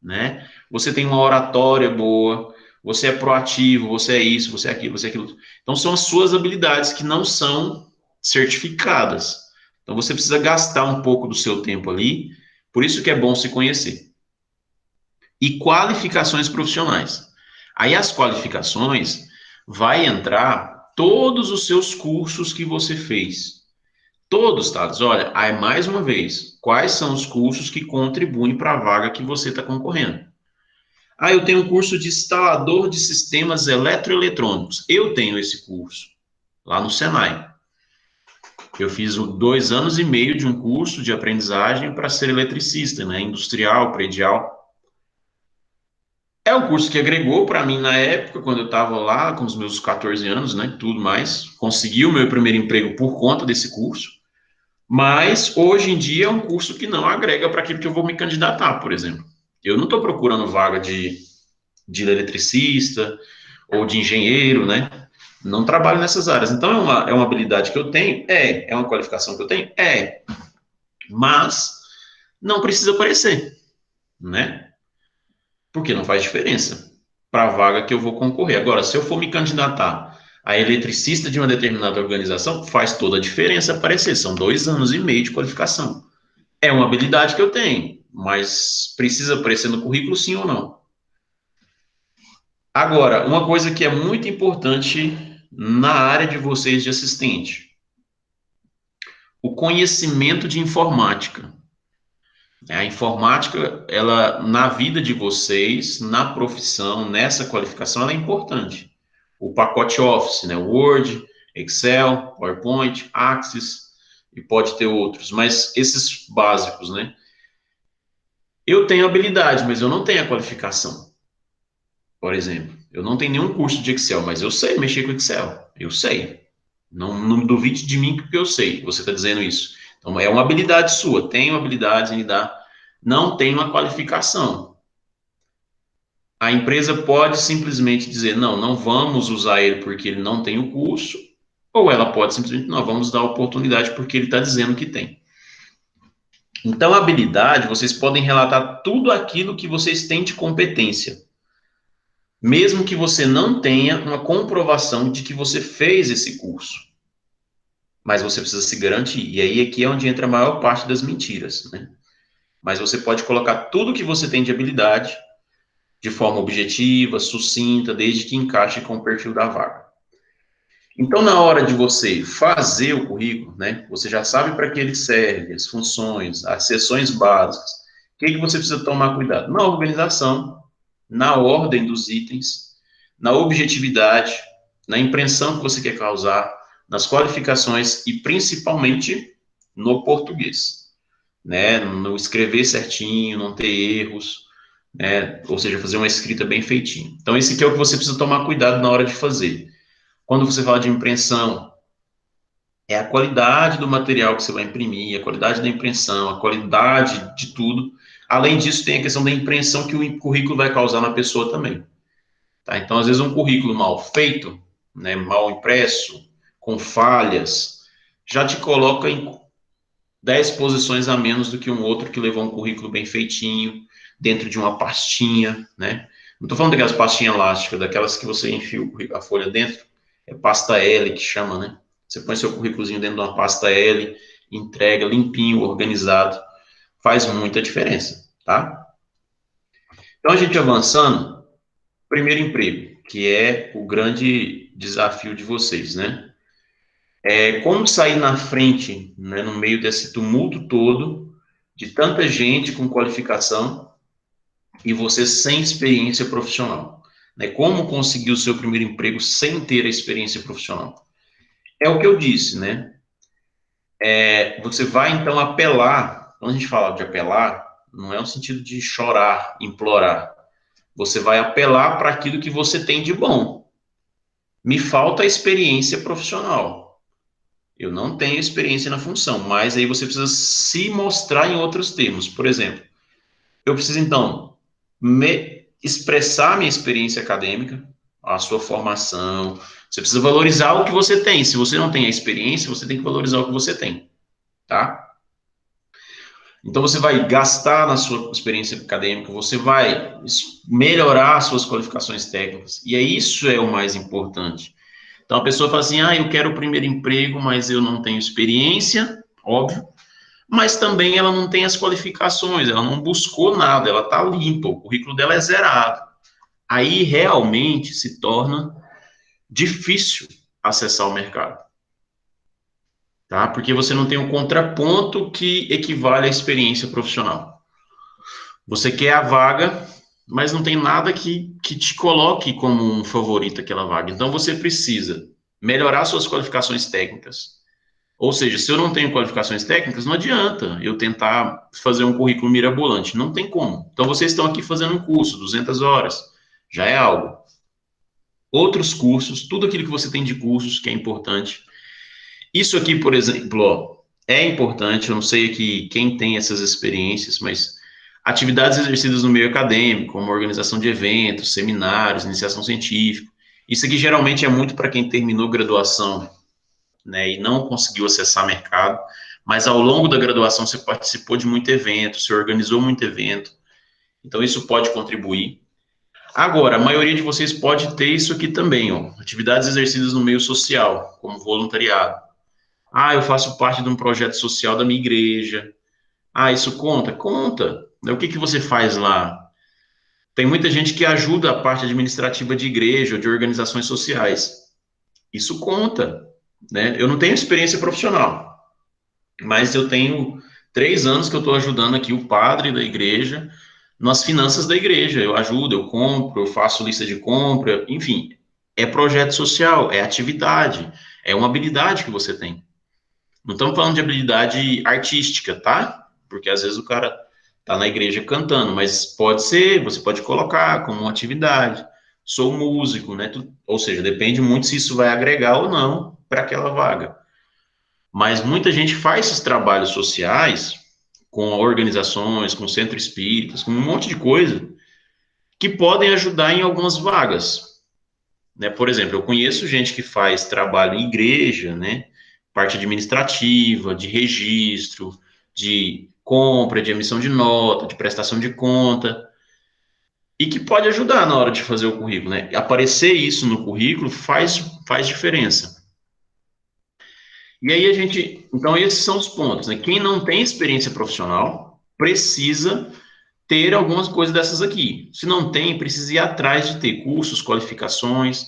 S1: né? Você tem uma oratória boa, você é proativo, você é isso, você é aquilo, você é aquilo. Então, são as suas habilidades que não são certificadas. Então, você precisa gastar um pouco do seu tempo ali, por isso que é bom se conhecer. E qualificações profissionais. Aí, as qualificações, vai entrar todos os seus cursos que você fez. Todos, tá? Olha, aí mais uma vez, quais são os cursos que contribuem para a vaga que você está concorrendo? Ah, eu tenho um curso de instalador de sistemas eletroeletrônicos. Eu tenho esse curso lá no Senai. Eu fiz 2 anos e meio de um curso de aprendizagem para ser eletricista, né? Industrial, predial. É um curso que agregou para mim na época, quando eu estava lá com os meus 14 anos, né? Tudo mais. Consegui o meu primeiro emprego por conta desse curso. Mas, hoje em dia, é um curso que não agrega para aquilo que eu vou me candidatar, por exemplo. Eu não estou procurando vaga de eletricista ou de engenheiro, né? Não trabalho nessas áreas. Então, é uma habilidade que eu tenho? É uma qualificação que eu tenho? Mas não precisa aparecer, né? Porque não faz diferença para a vaga que eu vou concorrer. Agora, se eu for me candidatar a eletricista de uma determinada organização, faz toda a diferença aparecer. São 2 anos e meio de qualificação. É uma habilidade que eu tenho, mas precisa aparecer no currículo, sim ou não? Agora, uma coisa que é muito importante na área de vocês de assistente, o conhecimento de informática. A informática, ela, na vida de vocês, na profissão, nessa qualificação, ela é importante. O pacote Office, né? Word, Excel, PowerPoint, Access, e pode ter outros, mas esses básicos, né? Eu tenho habilidade, mas eu não tenho a qualificação. Por exemplo, eu não tenho nenhum curso de Excel, mas eu sei mexer com Excel. Eu sei. Não duvide de mim porque eu sei. Você está dizendo isso. Então, é uma habilidade sua. Tenho habilidade em lidar. Não tenho uma qualificação. A empresa pode simplesmente dizer, não vamos usar ele porque ele não tem o curso, ou ela pode simplesmente, não, vamos dar oportunidade porque ele está dizendo que tem. Então, a habilidade, vocês podem relatar tudo aquilo que vocês têm de competência, mesmo que você não tenha uma comprovação de que você fez esse curso. Mas você precisa se garantir. E aí aqui é onde entra a maior parte das mentiras, né? Mas você pode colocar tudo que você tem de habilidade de forma objetiva, sucinta, desde que encaixe com o perfil da vaga. Então, na hora de você fazer o currículo, né, você já sabe para que ele serve, as funções, as seções básicas. O que você precisa tomar cuidado? Na organização, na ordem dos itens, na objetividade, na impressão que você quer causar, nas qualificações e principalmente no português, né? No escrever certinho, não ter erros, né? Ou seja, fazer uma escrita bem feitinha. Então, esse aqui é o que você precisa tomar cuidado na hora de fazer. Quando você fala de impressão, é a qualidade do material que você vai imprimir, a qualidade da impressão, a qualidade de tudo. Além disso, tem a questão da impressão que o currículo vai causar na pessoa também. Tá? Então, às vezes, um currículo mal feito, né, mal impresso, com falhas, já te coloca em 10 posições a menos do que um outro que levou um currículo bem feitinho, dentro de uma pastinha, né? Não estou falando daquelas pastinhas elásticas, daquelas que você enfia a folha dentro, é pasta L que chama, né? Você põe seu currículozinho dentro de uma pasta L, entrega limpinho, organizado, faz muita diferença, tá? Então, a gente avançando, primeiro emprego, que é o grande desafio de vocês, né? Como sair na frente, né, no meio desse tumulto todo, de tanta gente com qualificação e você sem experiência profissional. né? Como conseguir o seu primeiro emprego sem ter a experiência profissional? É o que eu disse, né? Você vai, então, apelar. Quando a gente fala de apelar, não é no sentido de chorar, implorar. Você vai apelar para aquilo que você tem de bom. Me falta a experiência profissional. Eu não tenho experiência na função, mas aí você precisa se mostrar em outros termos. Por exemplo, eu preciso, então, me expressar minha experiência acadêmica, a sua formação. Você precisa valorizar o que você tem. Se você não tem a experiência, você tem que valorizar o que você tem, tá? Então, você vai gastar na sua experiência acadêmica, você vai melhorar as suas qualificações técnicas, e isso é o mais importante. Então, a pessoa fala assim, eu quero o primeiro emprego, mas eu não tenho experiência, óbvio, mas também ela não tem as qualificações, ela não buscou nada, ela está limpa, o currículo dela é zerado. Aí, realmente, se torna difícil acessar o mercado, tá? Porque você não tem um contraponto que equivale à experiência profissional. Você quer a vaga, mas não tem nada que te coloque como um favorito aquela vaga. Então, você precisa melhorar suas qualificações técnicas. Ou seja, se eu não tenho qualificações técnicas, não adianta eu tentar fazer um currículo mirabolante. Não tem como. Então, vocês estão aqui fazendo um curso, 200 horas. Já é algo. Outros cursos, tudo aquilo que você tem de cursos que é importante. Isso aqui, por exemplo, ó, é importante, eu não sei aqui quem tem essas experiências, mas atividades exercidas no meio acadêmico, como organização de eventos, seminários, iniciação científica. Isso aqui geralmente é muito para quem terminou graduação, né, e não conseguiu acessar mercado, mas ao longo da graduação você participou de muito evento, você organizou muito evento, então isso pode contribuir. Agora, a maioria de vocês pode ter isso aqui também, ó, atividades exercidas no meio social, como voluntariado. Eu faço parte de um projeto social da minha igreja. Isso conta? Conta. O que que você faz lá? Tem muita gente que ajuda a parte administrativa de igreja ou de organizações sociais. Isso conta, né? Eu não tenho experiência profissional, mas eu tenho 3 anos que eu estou ajudando aqui o padre da igreja nas finanças da igreja. Eu ajudo, eu compro, eu faço lista de compra, enfim. É projeto social, é atividade, é uma habilidade que você tem. Não estamos falando de habilidade artística, tá? Porque às vezes o cara tá na igreja cantando, mas pode ser, você pode colocar como uma atividade. Sou músico, né? Ou seja, depende muito se isso vai agregar ou não para aquela vaga. Mas muita gente faz esses trabalhos sociais com organizações, com centros espíritas, com um monte de coisa que podem ajudar em algumas vagas, né? Por exemplo, eu conheço gente que faz trabalho em igreja, né? Parte administrativa, de registro, de compra, de emissão de nota, de prestação de conta, e que pode ajudar na hora de fazer o currículo, né? Aparecer isso no currículo faz diferença. E aí então esses são os pontos, né? Quem não tem experiência profissional precisa ter algumas coisas dessas aqui. Se não tem, precisa ir atrás de ter cursos, qualificações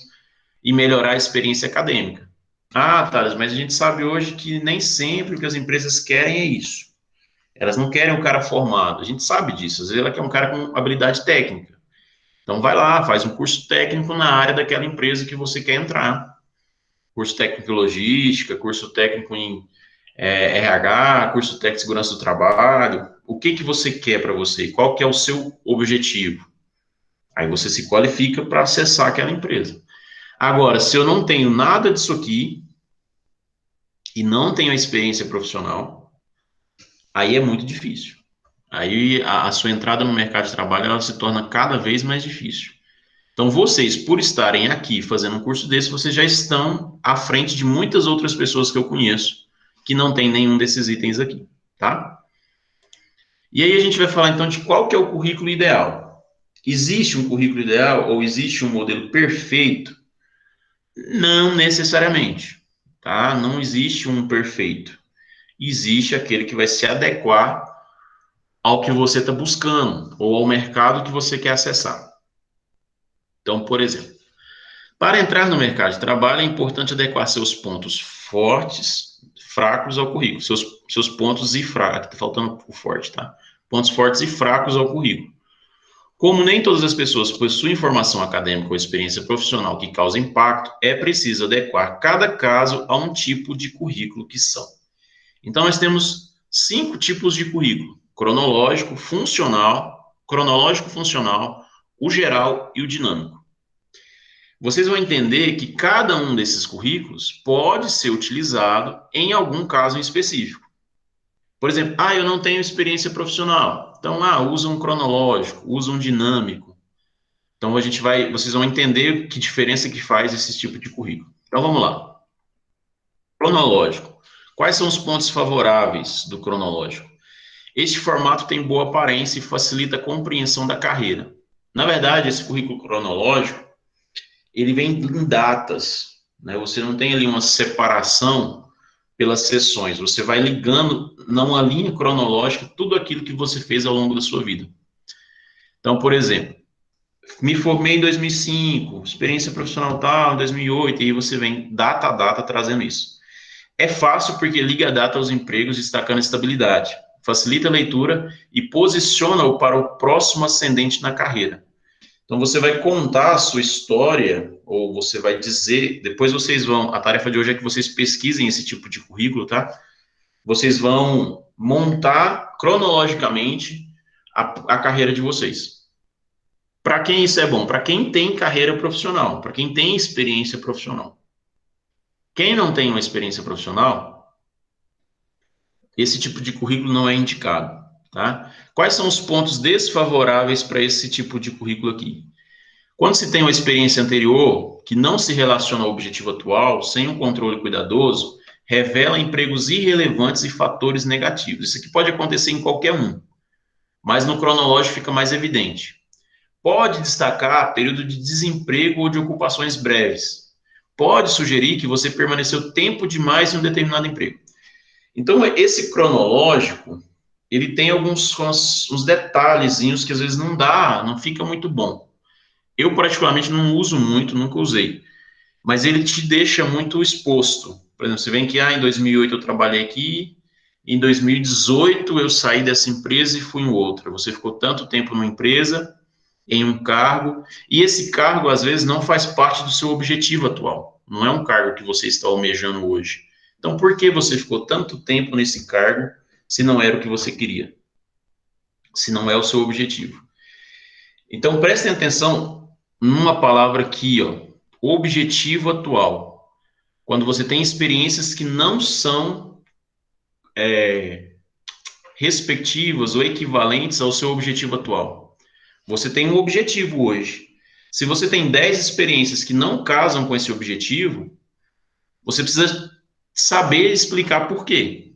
S1: e melhorar a experiência acadêmica. Thales, mas a gente sabe hoje que nem sempre o que as empresas querem é isso. Elas não querem um cara formado. A gente sabe disso. Às vezes ela quer um cara com habilidade técnica. Então vai lá, faz um curso técnico na área daquela empresa que você quer entrar. Curso técnico em logística, curso técnico em RH, curso técnico de segurança do trabalho. O que que você quer para você? Qual que é o seu objetivo? Aí você se qualifica para acessar aquela empresa. Agora, se eu não tenho nada disso aqui e não tenho a experiência profissional, aí é muito difícil. Aí a sua entrada no mercado de trabalho ela se torna cada vez mais difícil. Então, vocês, por estarem aqui fazendo um curso desse, vocês já estão à frente de muitas outras pessoas que eu conheço que não tem nenhum desses itens aqui, tá? E aí a gente vai falar então de qual que é o currículo ideal. Existe um currículo ideal ou existe um modelo perfeito? Não necessariamente, tá? Não existe um perfeito. Existe aquele que vai se adequar ao que você está buscando ou ao mercado que você quer acessar. Então, por exemplo, para entrar no mercado de trabalho é importante adequar seus pontos fortes, fracos ao currículo. Seus pontos e fracos, está faltando o forte, tá? Pontos fortes e fracos ao currículo. Como nem todas as pessoas possuem formação acadêmica ou experiência profissional que causa impacto, é preciso adequar cada caso a um tipo de currículo que são. Então, nós temos 5 tipos de currículo: cronológico, funcional, o geral e o dinâmico. Vocês vão entender que cada um desses currículos pode ser utilizado em algum caso em específico. Por exemplo, eu não tenho experiência profissional. Então, usa um cronológico, usa um dinâmico. Então, vocês vão entender que diferença que faz esse tipo de currículo. Então, vamos lá. Cronológico. Quais são os pontos favoráveis do cronológico? Este formato tem boa aparência e facilita a compreensão da carreira. Na verdade, esse currículo cronológico, ele vem em datas, né? Você não tem ali uma separação pelas sessões, você vai ligando numa linha cronológica tudo aquilo que você fez ao longo da sua vida. Então, por exemplo, me formei em 2005, experiência profissional tal, em 2008, e aí você vem data a data trazendo isso. É fácil porque liga a data aos empregos, destacando a estabilidade, facilita a leitura e posiciona-o para o próximo ascendente na carreira. Então, você vai contar a sua história, ou você vai dizer, depois a tarefa de hoje é que vocês pesquisem esse tipo de currículo, tá? Vocês vão montar cronologicamente a carreira de vocês. Para quem isso é bom? Para quem tem carreira profissional, para quem tem experiência profissional. Quem não tem uma experiência profissional, esse tipo de currículo não é indicado, tá? Quais são os pontos desfavoráveis para esse tipo de currículo aqui? Quando se tem uma experiência anterior que não se relaciona ao objetivo atual, sem um controle cuidadoso, revela empregos irrelevantes e fatores negativos. Isso aqui pode acontecer em qualquer um, mas no cronológico fica mais evidente. Pode destacar período de desemprego ou de ocupações breves. Pode sugerir que você permaneceu tempo demais em um determinado emprego. Então, esse cronológico, ele tem uns detalhezinhos que às vezes não fica muito bom. Eu, particularmente, não uso muito, nunca usei. Mas ele te deixa muito exposto. Por exemplo, você vê que em 2008 eu trabalhei aqui, em 2018 eu saí dessa empresa e fui em outra. Você ficou tanto tempo numa empresa, em um cargo, e esse cargo, às vezes, não faz parte do seu objetivo atual. Não é um cargo que você está almejando hoje. Então, por que você ficou tanto tempo nesse cargo se não era o que você queria? Se não é o seu objetivo? Então, prestem atenção numa palavra aqui, objetivo atual. Quando você tem experiências que não são respectivas ou equivalentes ao seu objetivo atual. Você tem um objetivo hoje. Se você tem 10 experiências que não casam com esse objetivo, você precisa saber explicar por quê.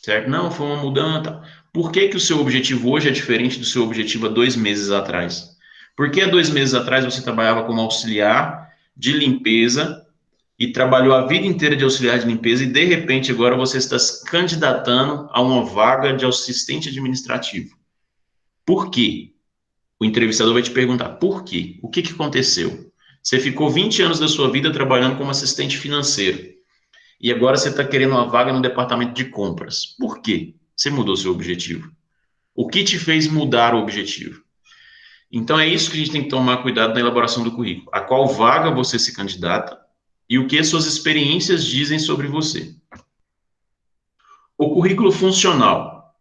S1: Certo? Não, foi uma mudança. Por que que o seu objetivo hoje é diferente do seu objetivo há 2 meses atrás? Porque há 2 meses atrás você trabalhava como auxiliar de limpeza e trabalhou a vida inteira de auxiliar de limpeza e, de repente, agora você está se candidatando a uma vaga de assistente administrativo. Por quê? O entrevistador vai te perguntar, por quê? O que aconteceu? Você ficou 20 anos da sua vida trabalhando como assistente financeiro e agora você está querendo uma vaga no departamento de compras. Por quê? Você mudou seu objetivo. O que te fez mudar o objetivo? Então, é isso que a gente tem que tomar cuidado na elaboração do currículo. A qual vaga você se candidata e o que suas experiências dizem sobre você. O currículo funcional.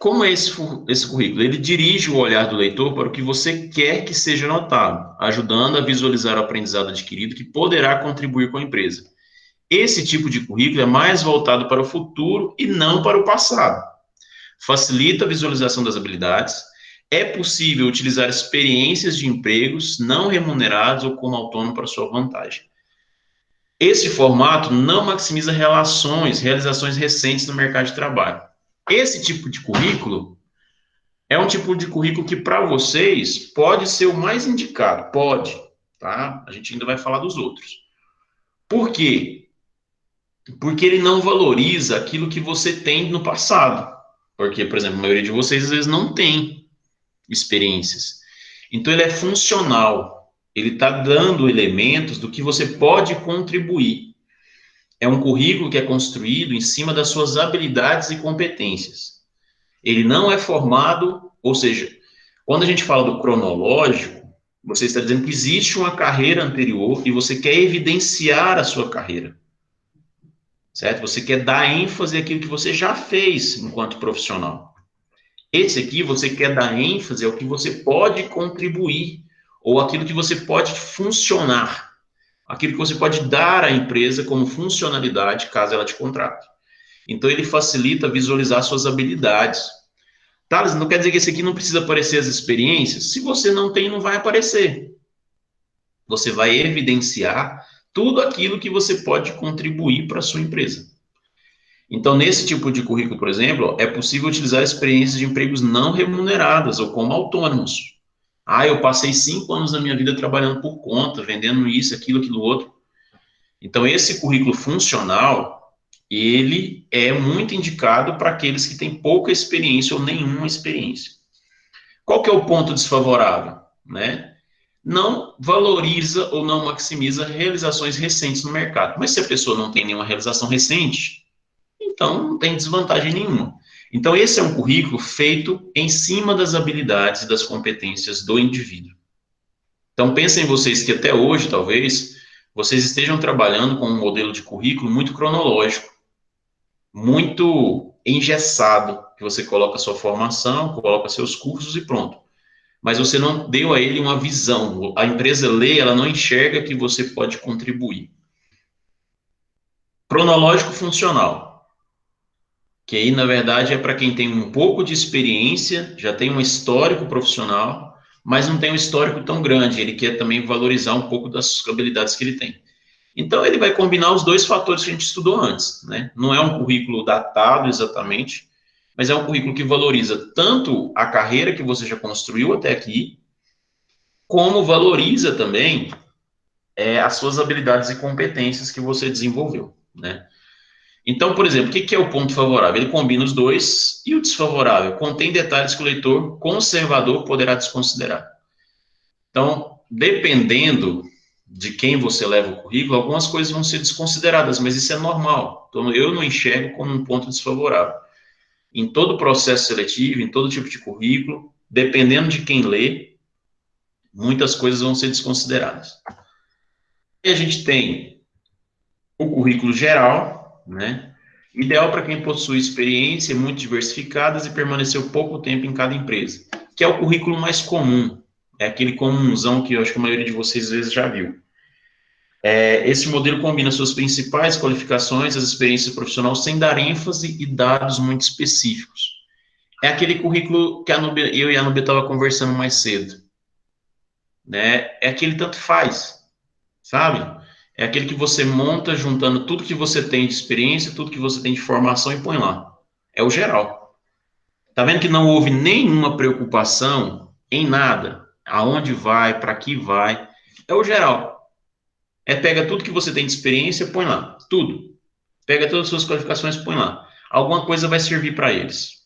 S1: Como é esse currículo? Ele dirige o olhar do leitor para o que você quer que seja notado, ajudando a visualizar o aprendizado adquirido que poderá contribuir com a empresa. Esse tipo de currículo é mais voltado para o futuro e não para o passado. Facilita a visualização das habilidades. É possível utilizar experiências de empregos não remunerados ou como autônomo para sua vantagem. Esse formato não maximiza realizações recentes no mercado de trabalho. Esse tipo de currículo é um tipo de currículo que, para vocês, pode ser o mais indicado. Pode, tá? A gente ainda vai falar dos outros. Por quê? Porque ele não valoriza aquilo que você tem no passado. Porque, por exemplo, a maioria de vocês, às vezes, não tem experiências. Então, ele é funcional. Ele está dando elementos do que você pode contribuir. É um currículo que é construído em cima das suas habilidades e competências. Ele não é formado, ou seja, Quando a gente fala do cronológico, você está dizendo que existe uma carreira anterior e você quer evidenciar a sua carreira, certo? Você quer dar ênfase àquilo que você já fez enquanto profissional. Esse aqui, você quer dar ênfase ao que você pode contribuir ou aquilo que você pode funcionar, aquilo que você pode dar à empresa como funcionalidade, caso ela te contrate. Então, ele facilita visualizar suas habilidades. Thales, não quer dizer que esse aqui não precisa aparecer as experiências? Se você não tem, não vai aparecer. Você vai evidenciar tudo aquilo que você pode contribuir para a sua empresa. Então, nesse tipo de currículo, por exemplo, é possível utilizar experiências de empregos não remuneradas ou como autônomos. Ah, eu passei 5 anos da minha vida trabalhando por conta, vendendo isso, aquilo outro. Então, esse currículo funcional, ele é muito indicado para aqueles que têm pouca experiência ou nenhuma experiência. Qual que é o ponto desfavorável, né? Não valoriza ou não maximiza realizações recentes no mercado. Mas se a pessoa não tem nenhuma realização recente, então não tem desvantagem nenhuma. Então, esse é um currículo feito em cima das habilidades e das competências do indivíduo. Então, pensem vocês que até hoje, talvez, vocês estejam trabalhando com um modelo de currículo muito cronológico, muito engessado, que você coloca sua formação, coloca seus cursos e pronto. Mas você não deu a ele uma visão. A empresa lê, ela não enxerga que você pode contribuir. Cronológico funcional, que aí, na verdade, é para quem tem um pouco de experiência, já tem um histórico profissional, mas não tem um histórico tão grande. Ele quer também valorizar um pouco das habilidades que ele tem. Então, ele vai combinar os dois fatores que a gente estudou antes, né? Não é um currículo datado exatamente, mas é um currículo que valoriza tanto a carreira que você já construiu até aqui, como valoriza também as suas habilidades e competências que você desenvolveu, né? Então, por exemplo, o que é o ponto favorável? Ele combina os dois, e o desfavorável? Contém detalhes que o leitor conservador poderá desconsiderar. Então, dependendo de quem você leva o currículo, algumas coisas vão ser desconsideradas, mas isso é normal. Então, eu não enxergo como um ponto desfavorável. Em todo processo seletivo, em todo tipo de currículo, dependendo de quem lê, muitas coisas vão ser desconsideradas. E a gente tem o currículo geral, né? Ideal para quem possui experiência muito diversificadas e permaneceu pouco tempo em cada empresa, que é o currículo mais comum, é aquele comunzão que eu acho que a maioria de vocês às vezes já viu. Esse modelo combina suas principais qualificações, as experiências profissionais, sem dar ênfase e dados muito específicos. É aquele currículo que eu e a Nubia estava conversando mais cedo, né? É aquele tanto faz, sabe? É aquele que você monta juntando tudo que você tem de experiência, tudo que você tem de formação e põe lá. É o geral. Tá vendo que não houve nenhuma preocupação em nada? Aonde vai, para que vai? É o geral. Pega tudo que você tem de experiência, põe lá. Tudo. Pega todas as suas qualificações, põe lá. Alguma coisa vai servir para eles.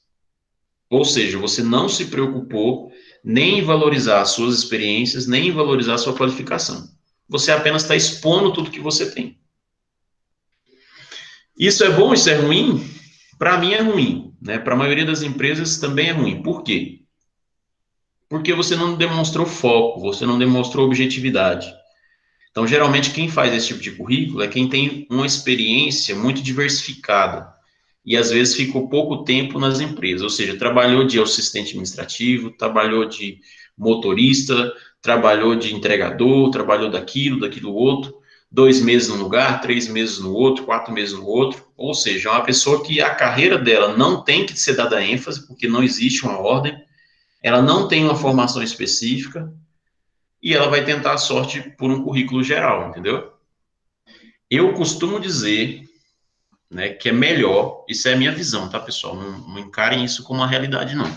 S1: Ou seja, você não se preocupou nem em valorizar as suas experiências, nem em valorizar a sua qualificação. Você apenas está expondo tudo que você tem. Isso é bom, isso é ruim? Para mim é ruim, né? Para a maioria das empresas também é ruim. Por quê? Porque você não demonstrou foco, você não demonstrou objetividade. Então, geralmente, quem faz esse tipo de currículo é quem tem uma experiência muito diversificada e, às vezes, ficou pouco tempo nas empresas, ou seja, trabalhou de assistente administrativo, trabalhou de motorista, trabalhou de entregador, trabalhou daquilo outro, 2 meses num lugar, 3 meses no outro, 4 meses no outro, ou seja, é uma pessoa que a carreira dela não tem que ser dada ênfase, porque não existe uma ordem, ela não tem uma formação específica, e ela vai tentar a sorte por um currículo geral, entendeu? Eu costumo dizer, né, que é melhor, isso é a minha visão, tá, pessoal? Não encarem isso como uma realidade, não.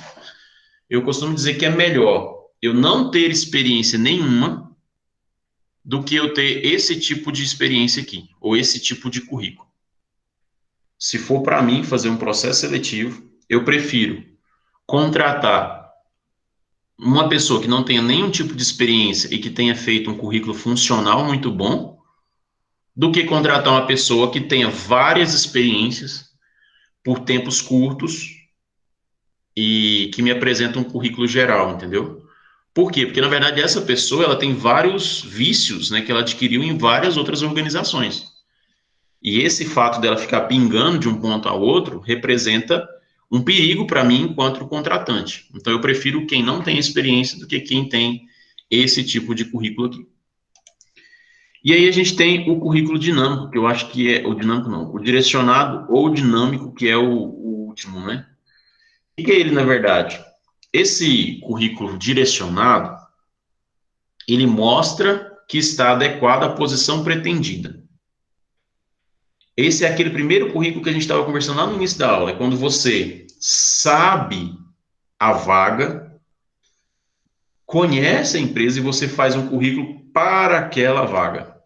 S1: Eu costumo dizer que é melhor eu não ter experiência nenhuma do que eu ter esse tipo de experiência aqui, ou esse tipo de currículo. Se for para mim fazer um processo seletivo, eu prefiro contratar uma pessoa que não tenha nenhum tipo de experiência e que tenha feito um currículo funcional muito bom, do que contratar uma pessoa que tenha várias experiências por tempos curtos e que me apresenta um currículo geral, entendeu? Por quê? Porque, na verdade, essa pessoa, ela tem vários vícios, né, que ela adquiriu em várias outras organizações. E esse fato dela ficar pingando de um ponto ao outro representa um perigo para mim enquanto contratante. Então, eu prefiro quem não tem experiência do que quem tem esse tipo de currículo aqui. E aí a gente tem o currículo dinâmico, que eu acho que é o dinâmico não, o direcionado ou dinâmico, que é o último, né? O que é ele, na verdade? Esse currículo direcionado, ele mostra que está adequado à posição pretendida. Esse é aquele primeiro currículo que a gente estava conversando lá no início da aula, é quando você sabe a vaga, conhece a empresa e você faz um currículo para aquela vaga,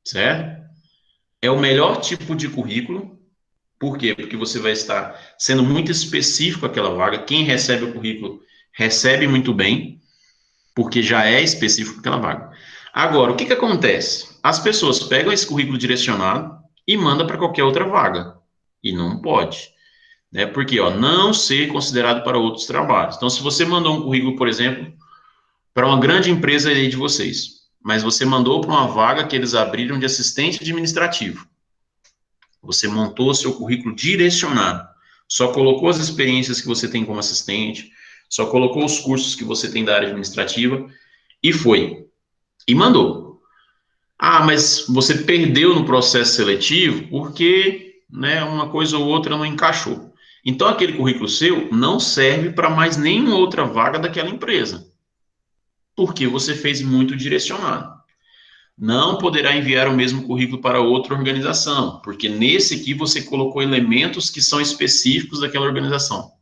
S1: certo? É o melhor tipo de currículo. Por quê? Porque você vai estar sendo muito específico aquela vaga. Quem recebe o currículo recebe muito bem, porque já é específico aquela vaga. Agora, o que acontece? As pessoas pegam esse currículo direcionado e mandam para qualquer outra vaga. E não pode. Né? Porque, ó, não ser considerado para outros trabalhos. Então, se você mandou um currículo, por exemplo, para uma grande empresa aí de vocês, mas você mandou para uma vaga que eles abriram de assistente administrativo. Você montou o seu currículo direcionado. Só colocou as experiências que você tem como assistente, só colocou os cursos que você tem da área administrativa e foi. E mandou. Ah, mas você perdeu no processo seletivo porque, né, uma coisa ou outra não encaixou. Então, aquele currículo seu não serve para mais nenhuma outra vaga daquela empresa, porque você fez muito direcionado. Não poderá enviar o mesmo currículo para outra organização, porque nesse aqui você colocou elementos que são específicos daquela organização.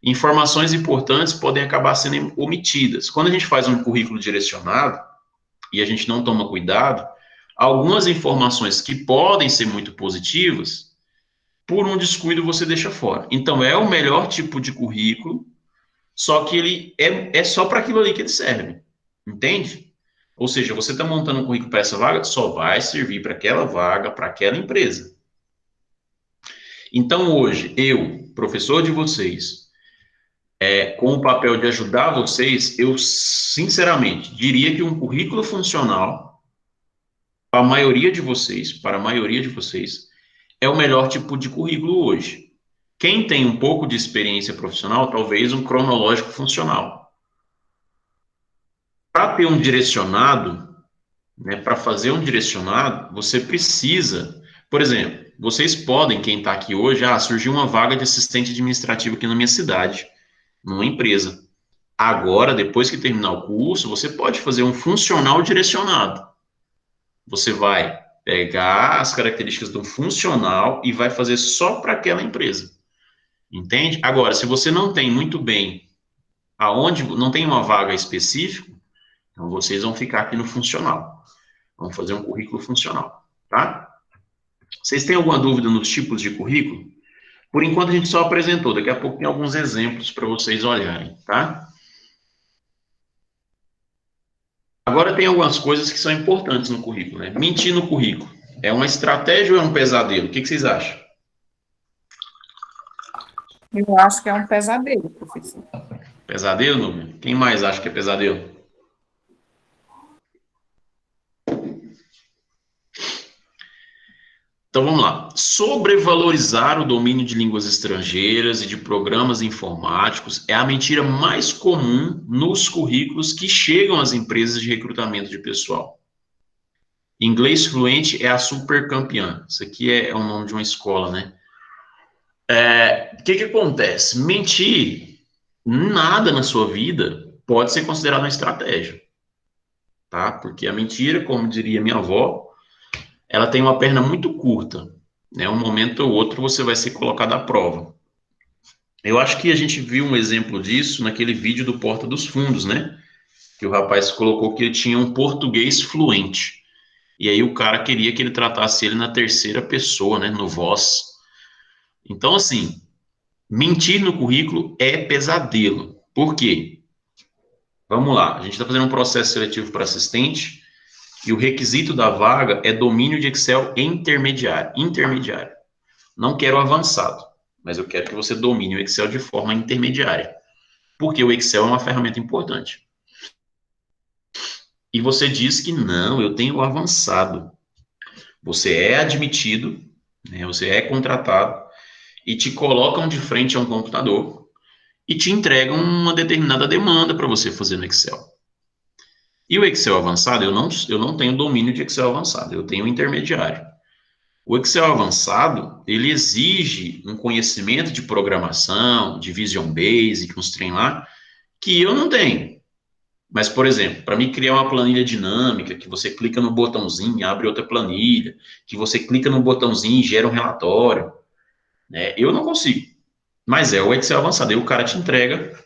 S1: Informações importantes podem acabar sendo omitidas. Quando a gente faz um currículo direcionado e a gente não toma cuidado, algumas informações que podem ser muito positivas, por um descuido você deixa fora. Então é o melhor tipo de currículo, só que ele é só para aquilo ali que ele serve. Entende? Ou seja, você está montando um currículo para essa vaga, só vai servir para aquela vaga, para aquela empresa. Então, hoje, eu, professor de vocês, com o papel de ajudar vocês, eu, sinceramente, diria que um currículo funcional, para a maioria de vocês, é o melhor tipo de currículo hoje. Quem tem um pouco de experiência profissional, talvez um cronológico funcional. Para ter um direcionado, né, para fazer um direcionado, você precisa, por exemplo, vocês podem, quem está aqui hoje, surgiu uma vaga de assistente administrativo aqui na minha cidade, numa empresa. Agora, depois que terminar o curso, você pode fazer um funcional direcionado. Você vai pegar as características do funcional e vai fazer só para aquela empresa. Entende? Agora, se você não tem muito bem aonde, não tem uma vaga específica, então vocês vão ficar aqui no funcional. Vamos fazer um currículo funcional, tá? Vocês têm alguma dúvida nos tipos de currículo? Por enquanto a gente só apresentou, daqui a pouco tem alguns exemplos para vocês olharem, tá? Agora tem algumas coisas que são importantes no currículo, né? Mentir no currículo. É uma estratégia ou é um pesadelo? O que vocês acham?
S2: Eu acho que é um pesadelo, professor.
S1: Pesadelo, Nubia? Quem mais acha que é pesadelo? Então vamos lá. Sobrevalorizar o domínio de línguas estrangeiras e de programas informáticos é a mentira mais comum nos currículos que chegam às empresas de recrutamento de pessoal. Inglês fluente é a super campeã. Isso aqui é o nome de uma escola, né? O que acontece? Mentir nada na sua vida pode ser considerado uma estratégia, tá? Porque a mentira, como diria minha avó, ela tem uma perna muito curta, né? Um momento ou outro você vai ser colocado à prova. Eu acho que a gente viu um exemplo disso naquele vídeo do Porta dos Fundos, né? Que o rapaz colocou que ele tinha um português fluente. E aí o cara queria que ele tratasse ele na terceira pessoa, né? No vós. Então, assim, mentir no currículo é pesadelo. Por quê? Vamos lá, a gente está fazendo um processo seletivo para assistente e o requisito da vaga é domínio de Excel intermediário. Não quero avançado. mas eu quero que você domine o Excel de forma intermediária, porque o Excel é uma ferramenta importante. E você diz que não, eu tenho o avançado. Você é admitido, né, você é contratado, e te colocam de frente a um computador e te entregam uma determinada demanda para você fazer no Excel. E o Excel avançado, eu não tenho domínio de Excel avançado, eu tenho intermediário. O Excel avançado, ele exige um conhecimento de programação, de Vision Basic, uns trem lá, que eu não tenho. Mas, por exemplo, para mim criar uma planilha dinâmica, que você clica no botãozinho, abre outra planilha, que você clica no botãozinho e gera um relatório, né? Eu não consigo. Mas é o Excel avançado. Aí o cara te entrega,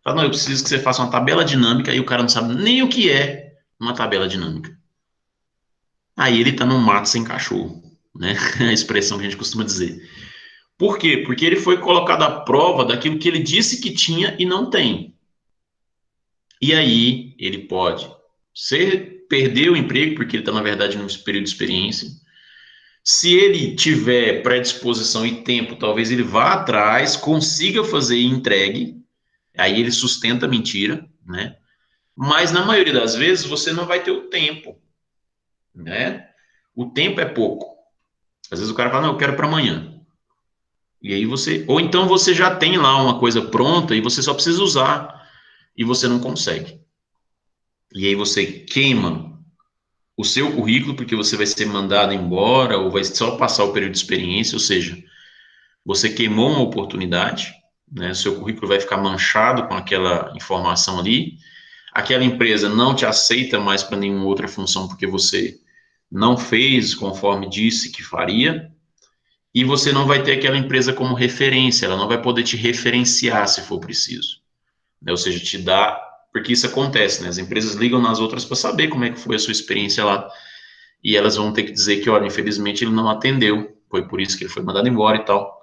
S1: fala, não, eu preciso que você faça uma tabela dinâmica, e o cara não sabe nem o que é uma tabela dinâmica. Aí ele tá no mato sem cachorro, né? A expressão que a gente costuma dizer. Por quê? Porque ele foi colocado à prova daquilo que ele disse que tinha e não tem. E aí ele pode perder o emprego, porque ele está, na verdade, num período de experiência. Se ele tiver predisposição e tempo, talvez ele vá atrás, consiga fazer e entregue. Aí ele sustenta a mentira, né? Mas na maioria das vezes você não vai ter o tempo, né? O tempo é pouco. Às vezes o cara fala, não, eu quero para amanhã. E aí você, ou então você já tem lá uma coisa pronta e você só precisa usar e você não consegue. E aí você queima o seu currículo porque você vai ser mandado embora ou vai só passar o período de experiência, ou seja, você queimou uma oportunidade, né? Seu currículo vai ficar manchado com aquela informação ali. Aquela empresa não te aceita mais para nenhuma outra função porque você não fez conforme disse que faria. E você não vai ter aquela empresa como referência, ela não vai poder te referenciar se for preciso, né? Ou seja, te dá, porque isso acontece, né? As empresas ligam nas outras para saber como é que foi a sua experiência lá, e elas vão ter que dizer que, olha, infelizmente ele não atendeu, foi por isso que ele foi mandado embora e tal.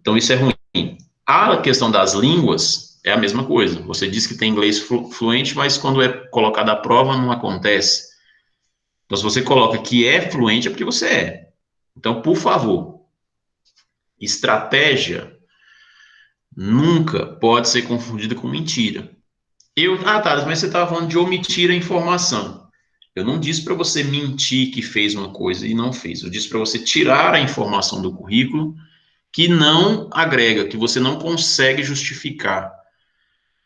S1: Então isso é ruim. A questão das línguas é a mesma coisa. Você diz que tem inglês fluente, mas quando é colocado à prova não acontece. Então se você coloca que é fluente é porque você é. Então, por favor, estratégia nunca pode ser confundida com mentira. Thales, mas você estava falando de omitir a informação. Eu não disse para você mentir que fez uma coisa e não fez. Eu disse para você tirar a informação do currículo que não agrega, que você não consegue justificar.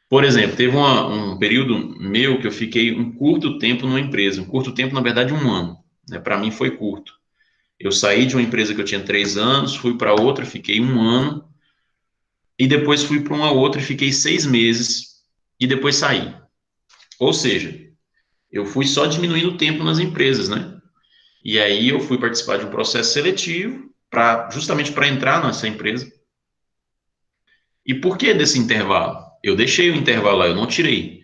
S1: Por exemplo, teve um período meu que eu fiquei um curto tempo numa empresa. Um curto tempo, na verdade, um ano. Né? Para mim foi curto. Eu saí de uma empresa que eu tinha 3 anos, fui para outra, fiquei um ano, e depois fui para uma outra e fiquei 6 meses, e depois saí. Ou seja, eu fui só diminuindo o tempo nas empresas, né? E aí eu fui participar de um processo seletivo, justamente para entrar nessa empresa. E por que desse intervalo? Eu deixei o intervalo lá, eu não tirei.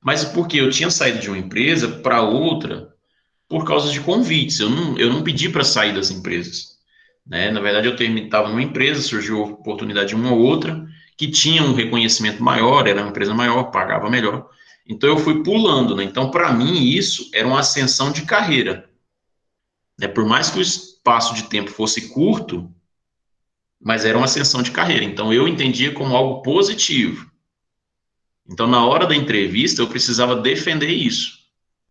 S1: Mas porque eu tinha saído de uma empresa para outra por causa de convites. Eu não pedi para sair das empresas, né? Na verdade, eu estava numa empresa, surgiu a oportunidade de uma ou outra, que tinha um reconhecimento maior, era uma empresa maior, pagava melhor. Então, eu fui pulando, né? Então, para mim, isso era uma ascensão de carreira, né? Por mais que o espaço de tempo fosse curto, mas era uma ascensão de carreira. Então, eu entendia como algo positivo. Então, na hora da entrevista, eu precisava defender isso.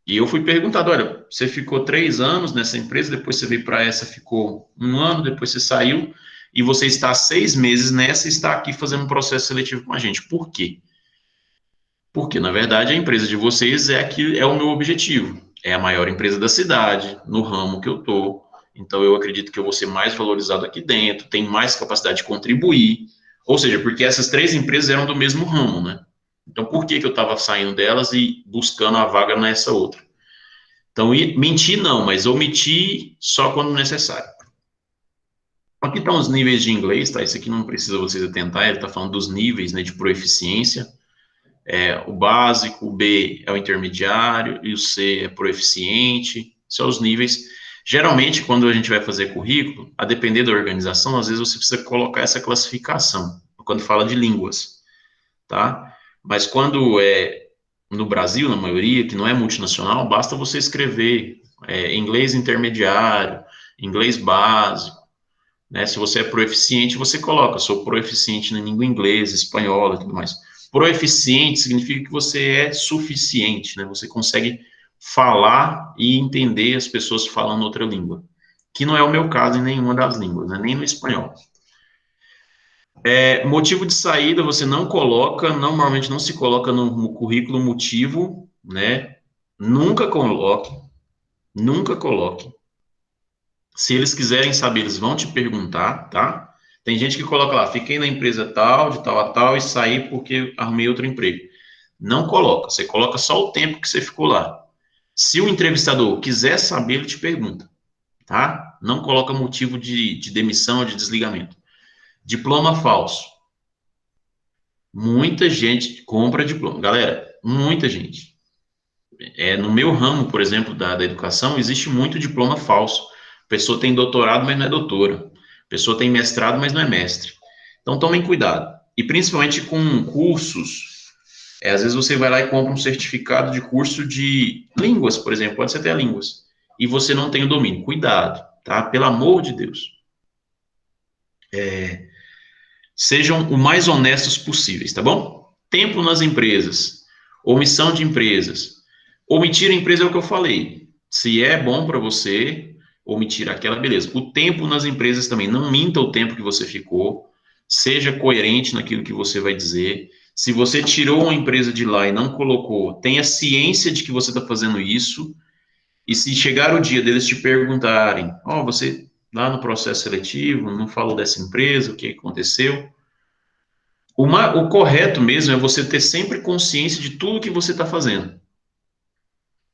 S1: E eu fui perguntado, olha, você ficou 3 anos nessa empresa, depois você veio para essa, ficou um ano, depois você saiu, e você está 6 meses nessa e está aqui fazendo um processo seletivo com a gente. Por quê? Porque, na verdade, a empresa de vocês é o meu objetivo. É a maior empresa da cidade, no ramo que eu estou. Então, eu acredito que eu vou ser mais valorizado aqui dentro, tenho mais capacidade de contribuir. Ou seja, porque essas 3 empresas eram do mesmo ramo, né? Então, por que eu estava saindo delas e buscando a vaga nessa outra? Então, mentir não, mas omitir só quando necessário. Aqui estão os níveis de inglês, tá? Isso aqui não precisa vocês atentar, ele está falando dos níveis, né, de proeficiência. O básico, o B é o intermediário e o C é proeficiente. São os níveis. Geralmente, quando a gente vai fazer currículo, a depender da organização, às vezes você precisa colocar essa classificação, quando fala de línguas, tá? Mas quando é no Brasil, na maioria, que não é multinacional, basta você escrever inglês intermediário, inglês básico, né? Se você é proeficiente, você coloca, sou proeficiente na língua inglesa, espanhola e tudo mais. Proeficiente significa que você é suficiente, né? Você consegue falar e entender as pessoas falando outra língua, que não é o meu caso em nenhuma das línguas, né? Nem no espanhol. Motivo de saída você não coloca, normalmente não se coloca no currículo motivo, né? Nunca coloque, nunca coloque. Se eles quiserem saber, eles vão te perguntar, tá? Tem gente que coloca lá, fiquei na empresa tal, de tal a tal, e saí porque arrumei outro emprego. Não coloca, você coloca só o tempo que você ficou lá. Se o entrevistador quiser saber, ele te pergunta, tá? Não coloca motivo de demissão ou de desligamento. Diploma falso. Muita gente compra diploma. Galera, muita gente. No meu ramo, por exemplo, da educação, existe muito diploma falso. A pessoa tem doutorado, mas não é doutora. A pessoa tem mestrado, mas não é mestre. Então, tomem cuidado. E principalmente com cursos. Às vezes você vai lá e compra um certificado de curso de línguas, por exemplo. Pode ser até línguas. E você não tem o domínio. Cuidado, tá? Pelo amor de Deus. Sejam o mais honestos possíveis, tá bom? Tempo nas empresas, omissão de empresas. Omitir a empresa é o que eu falei. Se é bom para você, omitir aquela, beleza. O tempo nas empresas também, não minta o tempo que você ficou, seja coerente naquilo que você vai dizer. Se você tirou uma empresa de lá e não colocou, tenha ciência de que você está fazendo isso. E se chegar o dia deles te perguntarem, você lá no processo seletivo não falou dessa empresa, o que aconteceu? O correto mesmo é você ter sempre consciência de tudo que você está fazendo.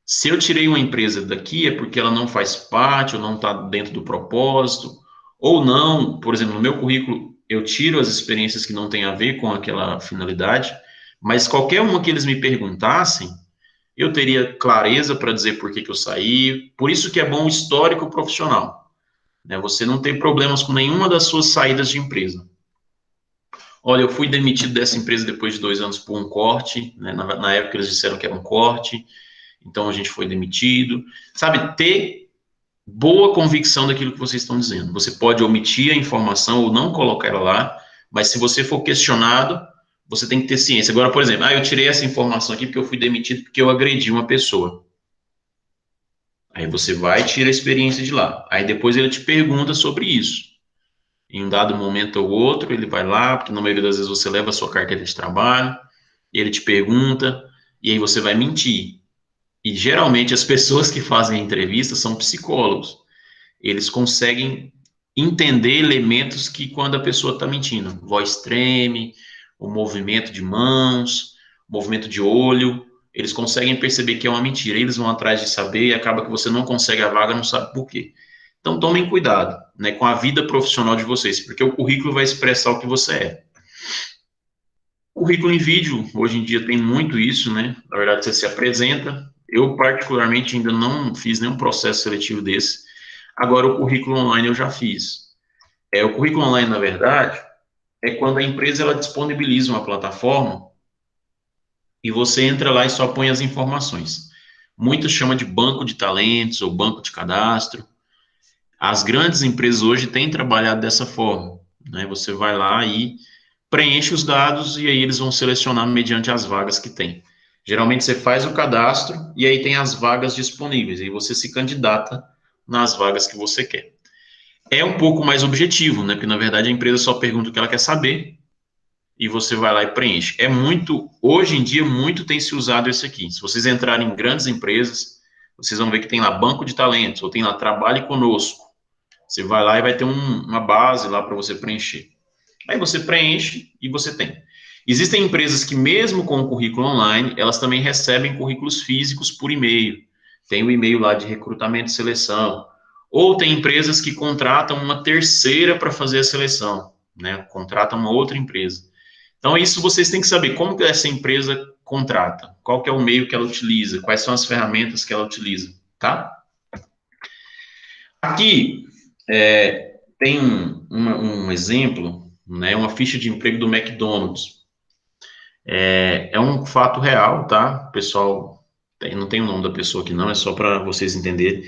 S1: Se eu tirei uma empresa daqui, é porque ela não faz parte, ou não está dentro do propósito, ou não, por exemplo, no meu currículo, eu tiro as experiências que não têm a ver com aquela finalidade, mas qualquer uma que eles me perguntassem, eu teria clareza para dizer por que que eu saí. Por isso que é bom o histórico profissional, né? Você não ter problemas com nenhuma das suas saídas de empresa. Olha, eu fui demitido dessa empresa depois de 2 anos por um corte, né? Na época eles disseram que era um corte, então a gente foi demitido. Sabe, ter boa convicção daquilo que vocês estão dizendo. Você pode omitir a informação ou não colocar ela lá, mas se você for questionado, você tem que ter ciência. Agora, por exemplo, eu tirei essa informação aqui porque eu fui demitido porque eu agredi uma pessoa. Aí você vai e tira a experiência de lá. Aí depois ele te pergunta sobre isso. Em um dado momento ou outro, ele vai lá, porque na maioria das vezes você leva a sua carteira de trabalho, ele te pergunta, e aí você vai mentir. E geralmente as pessoas que fazem a entrevista são psicólogos. Eles conseguem entender elementos que quando a pessoa está mentindo, voz treme, o movimento de mãos, movimento de olho, eles conseguem perceber que é uma mentira. Eles vão atrás de saber e acaba que você não consegue a vaga, não sabe por quê. Então tomem cuidado, né, com a vida profissional de vocês, porque o currículo vai expressar o que você é. Currículo em vídeo, hoje em dia tem muito isso, né? Na verdade, você se apresenta. Eu, particularmente, ainda não fiz nenhum processo seletivo desse. Agora, o currículo online eu já fiz. O currículo online, na verdade, é quando a empresa ela disponibiliza uma plataforma e você entra lá e só põe as informações. Muitos chamam de banco de talentos ou banco de cadastro. As grandes empresas hoje têm trabalhado dessa forma, né? Você vai lá e preenche os dados e aí eles vão selecionar mediante as vagas que tem. Geralmente você faz o cadastro e aí tem as vagas disponíveis e você se candidata nas vagas que você quer. É um pouco mais objetivo, né? Porque na verdade a empresa só pergunta o que ela quer saber e você vai lá e preenche. Hoje em dia, muito tem se usado esse aqui. Se vocês entrarem em grandes empresas, vocês vão ver que tem lá banco de talentos, ou tem lá trabalhe conosco. Você vai lá e vai ter uma base lá para você preencher. Aí você preenche e você tem. Existem empresas que, mesmo com o currículo online, elas também recebem currículos físicos por e-mail. Tem o e-mail lá de recrutamento e seleção. Ou tem empresas que contratam uma terceira para fazer a seleção, né? Contratam uma outra empresa. Então, isso vocês têm que saber como que essa empresa contrata, qual que é o meio que ela utiliza, quais são as ferramentas que ela utiliza, tá? Aqui tem um exemplo, né, uma ficha de emprego do McDonald's. É um fato real, tá? Pessoal, não tem o nome da pessoa aqui não, é só para vocês entenderem.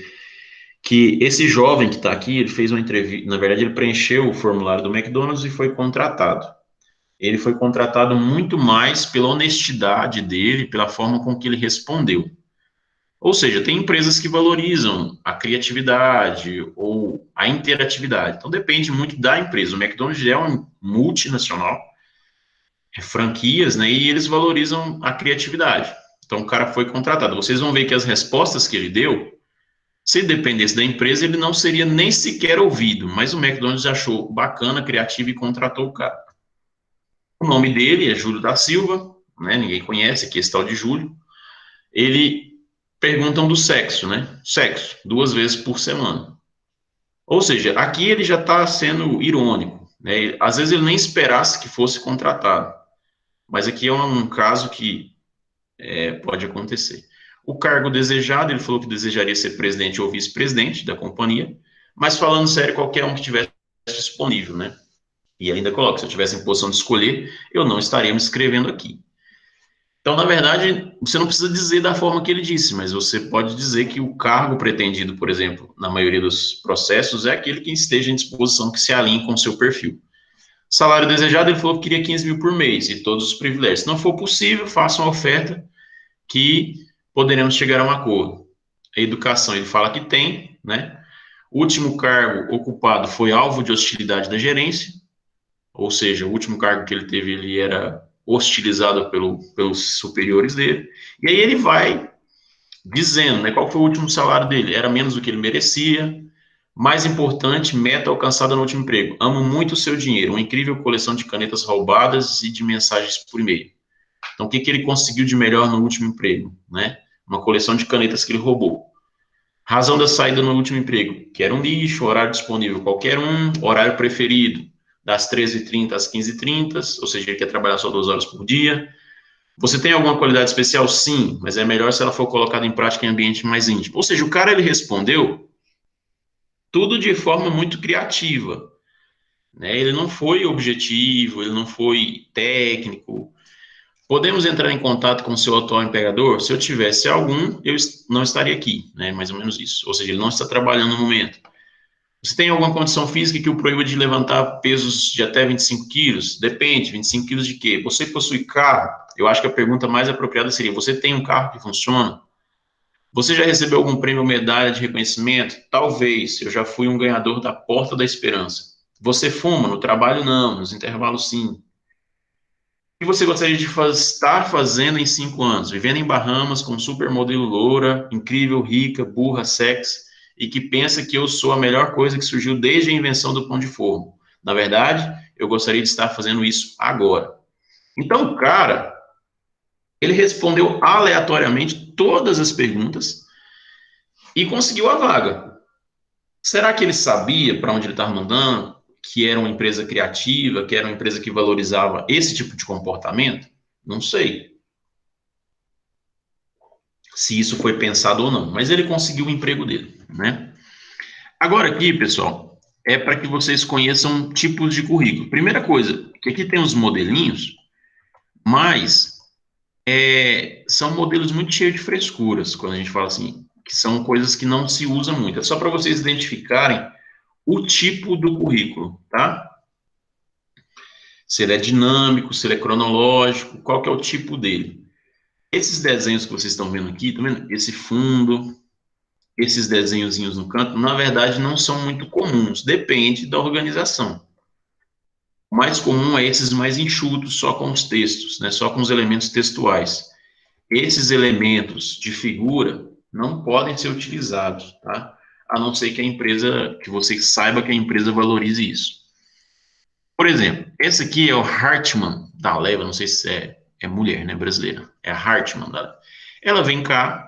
S1: que esse jovem que está aqui, ele fez uma entrevista, na verdade ele preencheu o formulário do McDonald's e foi contratado. Ele foi contratado muito mais pela honestidade dele, pela forma com que ele respondeu. Ou seja, tem empresas que valorizam a criatividade ou a interatividade. Então depende muito da empresa. O McDonald's é um multinacional, é franquias, né? E eles valorizam a criatividade. Então o cara foi contratado. Vocês vão ver que as respostas que ele deu, se dependesse da empresa, ele não seria nem sequer ouvido. Mas o McDonald's achou bacana, criativo e contratou o cara. O nome dele é Júlio da Silva, né? Ninguém conhece aqui esse tal de Júlio. Ele perguntam do sexo, né? Sexo, 2 vezes por semana. Ou seja, aqui ele já está sendo irônico, né? Às vezes ele nem esperasse que fosse contratado, mas aqui é um caso que pode acontecer. O cargo desejado, ele falou que desejaria ser presidente ou vice-presidente da companhia, mas falando sério, qualquer um que tivesse disponível, né? E ainda coloca, se eu tivesse em posição de escolher, eu não estaria me inscrevendo aqui. Então, na verdade, você não precisa dizer da forma que ele disse, mas você pode dizer que o cargo pretendido, por exemplo, na maioria dos processos, é aquele que esteja em disposição, que se alinhe com o seu perfil. Salário desejado, ele falou que queria 15 mil por mês e todos os privilégios. Se não for possível, faça uma oferta que poderemos chegar a um acordo. A educação, ele fala que tem, né? O último cargo ocupado foi alvo de hostilidade da gerência, ou seja, o último cargo que ele teve, ele era hostilizado pelos superiores dele, e aí ele vai dizendo, né, qual foi o último salário dele, era menos do que ele merecia, mais importante, meta alcançada no último emprego, amo muito o seu dinheiro, uma incrível coleção de canetas roubadas e de mensagens por e-mail. Então, o que ele conseguiu de melhor no último emprego, né? Uma coleção de canetas que ele roubou. Razão da saída no último emprego, que era um lixo, horário disponível qualquer um, horário preferido, das 13h30 às 15h30, ou seja, ele quer trabalhar só 2 horas por dia. Você tem alguma qualidade especial? Sim, mas é melhor se ela for colocada em prática em ambiente mais íntimo. Ou seja, o cara, ele respondeu tudo de forma muito criativa, né? Ele não foi objetivo, ele não foi técnico. Podemos entrar em contato com o seu atual empregador? Se eu tivesse algum, eu não estaria aqui, né? Mais ou menos isso. Ou seja, ele não está trabalhando no momento. Você tem alguma condição física que o proíba de levantar pesos de até 25 quilos? Depende, 25 quilos de quê? Você possui carro? Eu acho que a pergunta mais apropriada seria, você tem um carro que funciona? Você já recebeu algum prêmio ou medalha de reconhecimento? Talvez, eu já fui um ganhador da Porta da Esperança. Você fuma? No trabalho não, nos intervalos sim. O que você gostaria de estar fazendo em 5 anos? Vivendo em Bahamas com um supermodelo loura, incrível, rica, burra, sexy, e que pensa que eu sou a melhor coisa que surgiu desde a invenção do pão de forma. Na verdade, eu gostaria de estar fazendo isso agora. Então, o cara, ele respondeu aleatoriamente todas as perguntas e conseguiu a vaga. Será que ele sabia para onde ele estava mandando? Que era uma empresa criativa, que era uma empresa que valorizava esse tipo de comportamento? Não sei se isso foi pensado ou não, mas ele conseguiu o emprego dele, né? Agora aqui, pessoal, é para que vocês conheçam tipos de currículo. Primeira coisa, que aqui tem os modelinhos, mas são modelos muito cheios de frescuras, quando a gente fala assim, que são coisas que não se usam muito. É só para vocês identificarem o tipo do currículo, tá? Se ele é dinâmico, se ele é cronológico, qual que é o tipo dele. Esses desenhos que vocês estão vendo aqui, tá vendo? Esse fundo, esses desenhozinhos no canto, na verdade, não são muito comuns, depende da organização. O mais comum é esses mais enxutos, só com os textos, né? Só com os elementos textuais. Esses elementos de figura não podem ser utilizados, tá? A não ser que a empresa, que você saiba que a empresa valorize isso. Por exemplo, esse aqui é o Hartmann da Leva, não sei se é mulher, né, brasileira. É a Hartmann da Leva. Ela vem cá,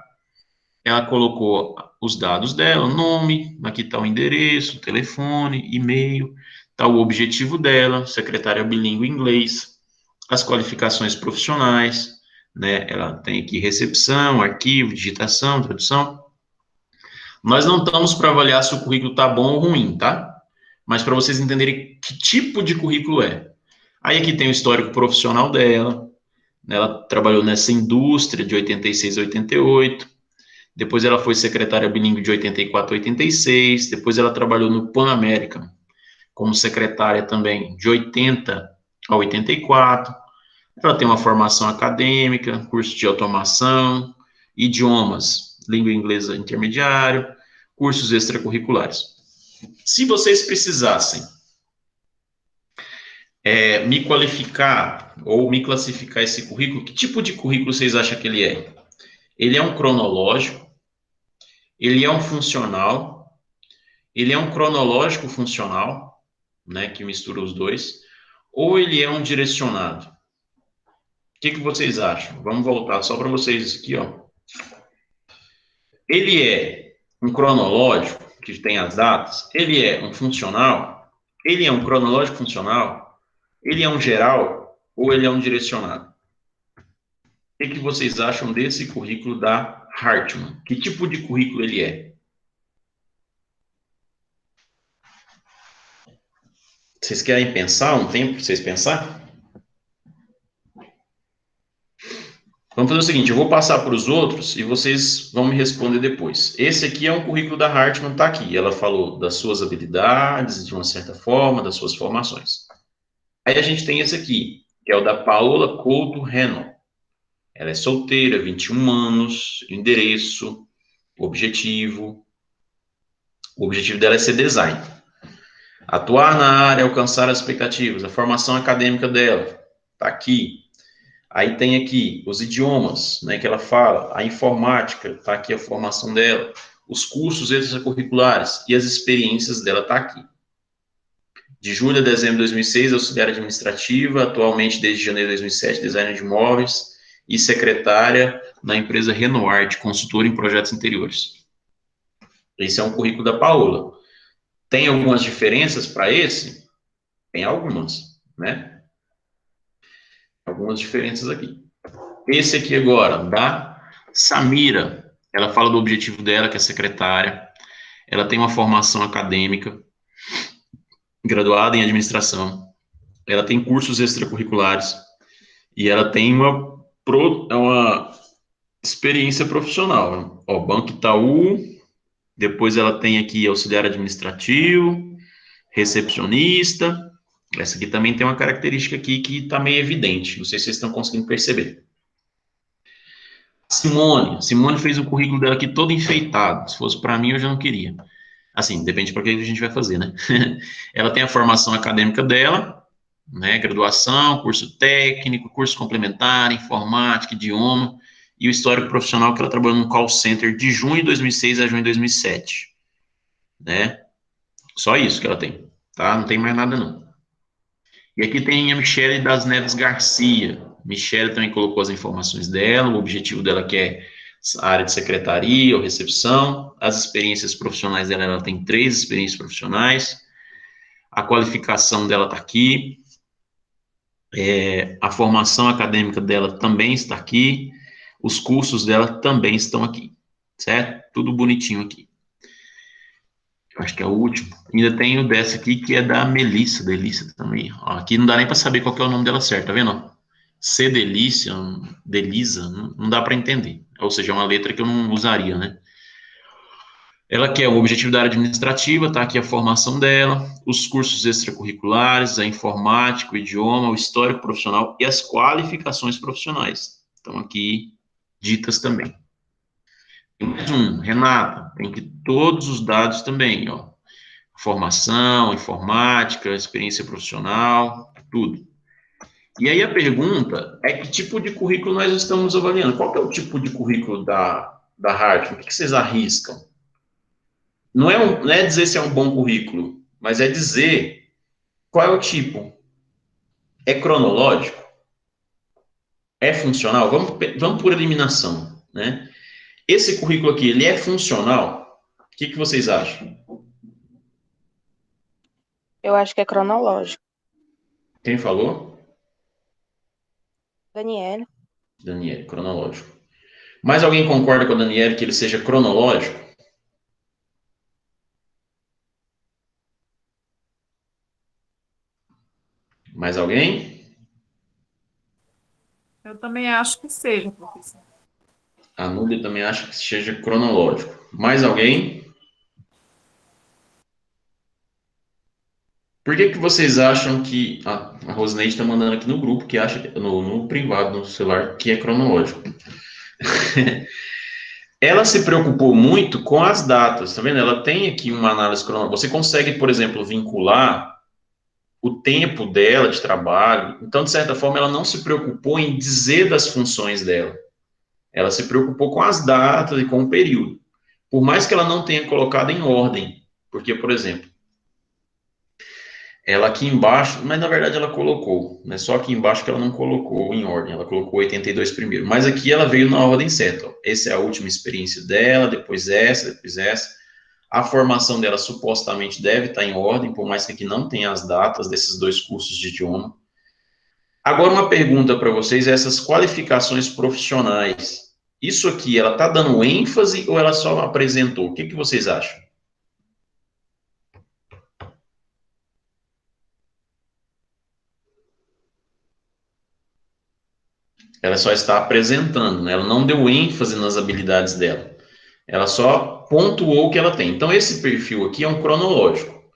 S1: ela colocou os dados dela, o nome, aqui está o endereço, o telefone, e-mail, está o objetivo dela, secretária bilíngue em inglês, as qualificações profissionais, né? Ela tem aqui recepção, arquivo, digitação, tradução. Nós não estamos para avaliar se o currículo está bom ou ruim, tá? Mas para vocês entenderem que tipo de currículo é. Aí aqui tem o histórico profissional dela, né? Ela trabalhou nessa indústria de 86 a 88, depois ela foi secretária bilíngue de 84 a 86, depois ela trabalhou no Pan American como secretária também de 80 a 84. Ela tem uma formação acadêmica, curso de automação, idiomas, língua inglesa intermediário, cursos extracurriculares. Se vocês precisassem me qualificar ou me classificar esse currículo, que tipo de currículo vocês acham que ele é? Ele é um cronológico, ele é um funcional, ele é um cronológico funcional, né, que mistura os dois, ou ele é um direcionado? O que vocês acham? Vamos voltar só para vocês aqui, ó. Ele é um cronológico, que tem as datas, ele é um funcional, ele é um cronológico funcional, ele é um geral ou ele é um direcionado? O que vocês acham desse currículo da Hartmann? Que tipo de currículo ele é? Vocês querem pensar um tempo para vocês pensar? Vamos fazer o seguinte, eu vou passar para os outros e vocês vão me responder depois. Esse aqui é um currículo da Hartmann, tá aqui. Ela falou das suas habilidades, de uma certa forma, das suas formações. Aí a gente tem esse aqui, que é o da Paola Couto Renan. Ela é solteira, 21 anos, endereço, objetivo. O objetivo dela é ser design. Atuar na área, alcançar as expectativas. A formação acadêmica dela tá aqui. Aí tem aqui os idiomas, né, que ela fala, a informática, tá aqui a formação dela, os cursos extracurriculares e as experiências dela tá aqui. De julho a dezembro de 2006, auxiliar administrativa, atualmente desde janeiro de 2007, designer de imóveis e secretária na empresa Renoart, consultora em projetos interiores. Esse é um currículo da Paola. Tem algumas diferenças para esse? Tem algumas, né? Algumas diferenças aqui. Esse aqui agora, da Samira. Ela fala do objetivo dela, que é secretária. Ela tem uma formação acadêmica, graduada em administração. Ela tem cursos extracurriculares. E ela tem uma experiência profissional. Ó, Banco Itaú. Depois ela tem aqui auxiliar administrativo, recepcionista. Essa aqui também tem uma característica aqui que está meio evidente. Não sei se vocês estão conseguindo perceber. Simone fez o currículo dela aqui todo enfeitado. Se fosse para mim, eu já não queria. Assim, depende para que a gente vai fazer, né? Ela tem a formação acadêmica dela, né? Graduação, curso técnico, curso complementar, informática, idioma, e o histórico profissional que ela trabalhou no call center de junho de 2006 a junho de 2007, né? Só isso que ela tem, tá? Não tem mais nada, não. E aqui tem a Michele das Neves Garcia. Michele também colocou as informações dela, o objetivo dela que é a área de secretaria ou recepção. As experiências profissionais dela, ela tem 3 experiências profissionais. A qualificação dela está aqui. A formação acadêmica dela também está aqui. Os cursos dela também estão aqui, certo? Tudo bonitinho aqui. Eu acho que é o último. Ainda tem o dessa aqui, que é da Melissa, Delícia também. Ó, aqui não dá nem para saber qual que é o nome dela certo, tá vendo? C Delícia, Delisa, não dá para entender. Ou seja, é uma letra que eu não usaria, né? Ela quer o objetivo da área administrativa, tá aqui a formação dela, os cursos extracurriculares, a informática, o idioma, o histórico profissional e as qualificações profissionais. Estão aqui ditas também. Tem mais um, Renata, tem aqui todos os dados também, ó. Formação, informática, experiência profissional, tudo. E aí a pergunta é que tipo de currículo nós estamos avaliando? Qual que é o tipo de currículo da Harvard? O que vocês arriscam? Não é dizer se é um bom currículo, mas é dizer qual é o tipo. É cronológico? É funcional? Vamos por eliminação, né? Esse currículo aqui, ele é funcional? O que vocês acham?
S4: Eu acho que é cronológico.
S1: Quem falou?
S4: Daniela.
S1: Daniel, cronológico. Mais alguém concorda com a Daniela que ele seja cronológico? Mais alguém?
S2: Eu também acho que seja, professor.
S1: A Núbia também acha que seja cronológico. Mais alguém? Por que vocês acham que... A Rosineide está mandando aqui no grupo, que acha, no privado, no celular, que é cronológico. Ela se preocupou muito com as datas, tá vendo? Ela tem aqui uma análise cronológica. Você consegue, por exemplo, vincular o tempo dela de trabalho. Então, de certa forma, ela não se preocupou em dizer das funções dela. Ela se preocupou com as datas e com o período. Por mais que ela não tenha colocado em ordem. Porque, por exemplo, ela aqui embaixo, mas na verdade ela colocou, né? Só aqui embaixo que ela não colocou em ordem, ela colocou 82 primeiro. Mas aqui ela veio na ordem certa. Ó. Essa é a última experiência dela, depois essa, depois essa. A formação dela supostamente deve estar em ordem, por mais que aqui não tenha as datas desses 2 cursos de idioma. Agora, uma pergunta para vocês, essas qualificações profissionais, isso aqui, ela está dando ênfase ou ela só apresentou? O que vocês acham? Ela só está apresentando, né? Ela não deu ênfase nas habilidades dela. Ela só pontuou o que ela tem. Então, esse perfil aqui é um cronológico,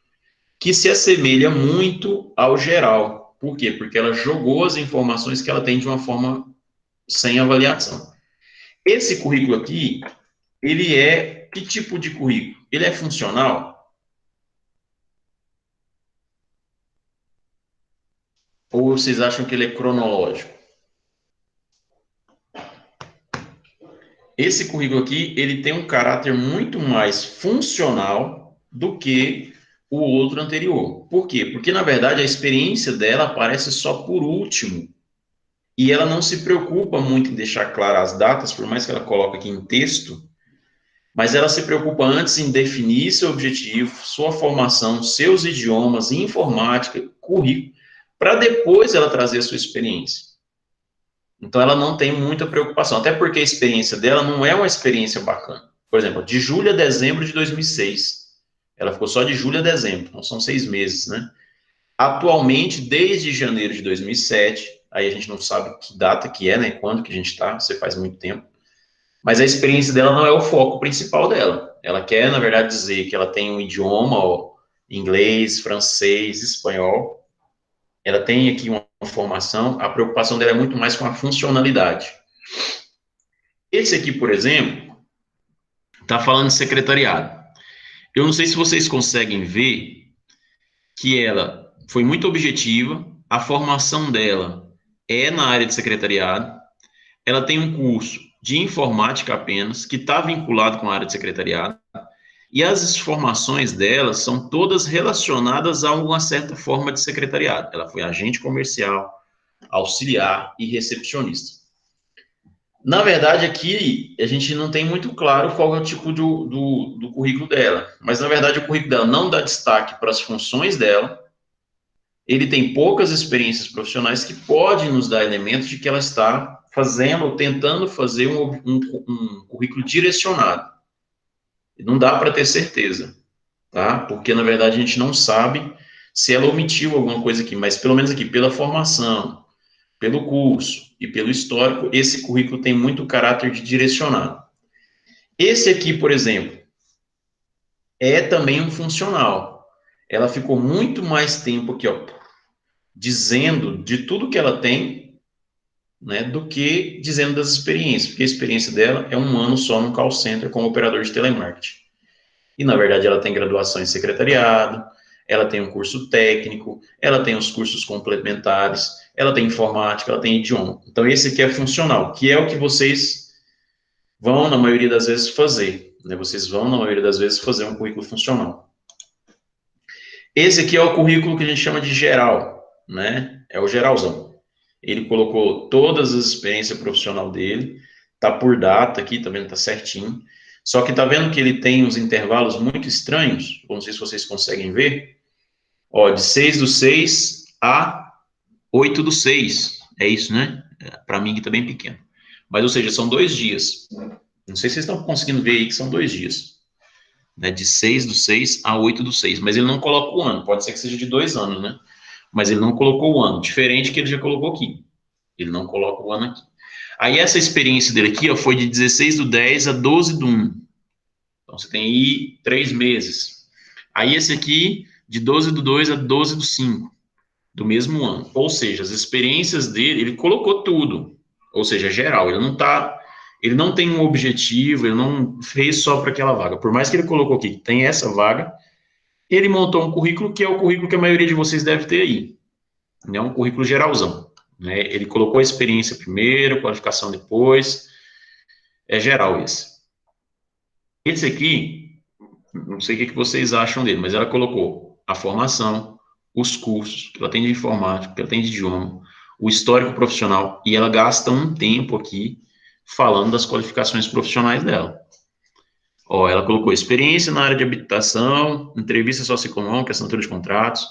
S1: que se assemelha muito ao geral. Por quê? Porque ela jogou as informações que ela tem de uma forma sem avaliação. Esse currículo aqui, ele é... Que tipo de currículo? Ele é funcional? Ou vocês acham que ele é cronológico? Esse currículo aqui, ele tem um caráter muito mais funcional do que o outro anterior. Por quê? Porque, na verdade, a experiência dela aparece só por último. E ela não se preocupa muito em deixar claras as datas, por mais que ela coloque aqui em texto, mas ela se preocupa antes em definir seu objetivo, sua formação, seus idiomas, informática, currículo, para depois ela trazer a sua experiência. Então, ela não tem muita preocupação, até porque a experiência dela não é uma experiência bacana. Por exemplo, de julho a dezembro de 2006. Ela ficou só de julho a dezembro, então são 6 meses, né? Atualmente, desde janeiro de 2007, aí a gente não sabe que data que é, né? Quando que a gente está, você faz muito tempo. Mas a experiência dela não é o foco principal dela. Ela quer, na verdade, dizer que ela tem um idioma, ó, inglês, francês, espanhol. Ela tem aqui uma formação, a preocupação dela é muito mais com a funcionalidade. Esse aqui, por exemplo, está falando de secretariado. Eu não sei se vocês conseguem ver que ela foi muito objetiva, a formação dela é na área de secretariado, ela tem um curso de informática apenas, que está vinculado com a área de secretariado, e as formações dela são todas relacionadas a uma certa forma de secretariado. Ela foi agente comercial, auxiliar e recepcionista. Na verdade, aqui a gente não tem muito claro qual é o tipo do currículo dela, mas na verdade o currículo dela não dá destaque para as funções dela, ele tem poucas experiências profissionais que podem nos dar elementos de que ela está fazendo ou tentando fazer um currículo direcionado. Não dá para ter certeza, tá? Porque, na verdade, a gente não sabe se ela omitiu alguma coisa aqui, mas pelo menos aqui, pela formação, pelo curso e pelo histórico, esse currículo tem muito caráter de direcionado. Esse aqui, por exemplo, é também um funcional. Ela ficou muito mais tempo aqui, ó, dizendo de tudo que ela tem, né, do que dizendo das experiências, porque a experiência dela é 1 ano só no call center como operador de telemarketing. E, na verdade, ela tem graduação em secretariado, ela tem um curso técnico, ela tem os cursos complementares, ela tem informática, ela tem idioma. Então, esse aqui é funcional, que é o que vocês vão, na maioria das vezes, fazer. Né? Vocês vão, na maioria das vezes, fazer um currículo funcional. Esse aqui é o currículo que a gente chama de geral, né? É o geralzão. Ele colocou todas as experiências profissionais dele, tá por data aqui, tá vendo? Tá certinho. Só que tá vendo que ele tem uns intervalos muito estranhos? Não sei se vocês conseguem ver. Ó, de 6/6 a 8/6. É isso, né? Para mim que tá bem pequeno. Mas, ou seja, são 2 dias. Não sei se vocês estão conseguindo ver aí que são 2 dias. Né? De 6/6 a 8/6. Mas ele não coloca o ano. Pode ser que seja de 2 anos, né? Mas ele não colocou o ano. Diferente que ele já colocou aqui. Ele não coloca o ano aqui. Aí essa experiência dele aqui, ó, foi de 16/10 a 12/1. Então, você tem aí 3 meses. Aí esse aqui, de 12/2 a 12/5, do mesmo ano. Ou seja, as experiências dele, ele colocou tudo. Ou seja, geral. Ele não tem um objetivo, ele não fez só para aquela vaga. Por mais que ele colocou aqui, tem essa vaga, ele montou um currículo que é o currículo que a maioria de vocês deve ter aí. Não é um currículo geralzão. Né? Ele colocou a experiência primeiro, qualificação depois. É geral esse. Esse aqui, não sei o que vocês acham dele, mas ela colocou a formação, os cursos, que ela tem de informática, que ela tem de idioma, o histórico profissional, e ela gasta um tempo aqui falando das qualificações profissionais dela. Ó, ela colocou experiência na área de habitação, entrevista socioeconômica, assinatura de contratos,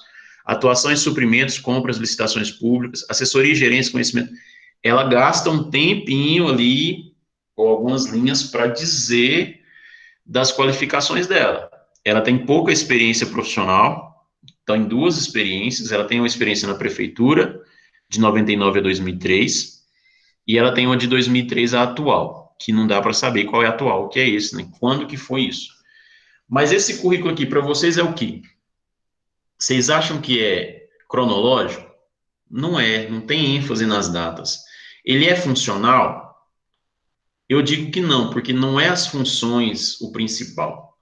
S1: atuação em suprimentos, compras, licitações públicas, assessoria e gerência, conhecimento. Ela gasta um tempinho ali, ou algumas linhas, para dizer das qualificações dela. Ela tem pouca experiência profissional, então em 2 experiências, ela tem uma experiência na prefeitura, de 99 a 2003, e ela tem uma de 2003 a atual, que não dá para saber qual é a atual, que é esse, né? Quando que foi isso? Mas esse currículo aqui, para vocês, é o quê? Vocês acham que é cronológico? Não é, não tem ênfase nas datas. Ele é funcional? Eu digo que não, porque não é as funções o principal.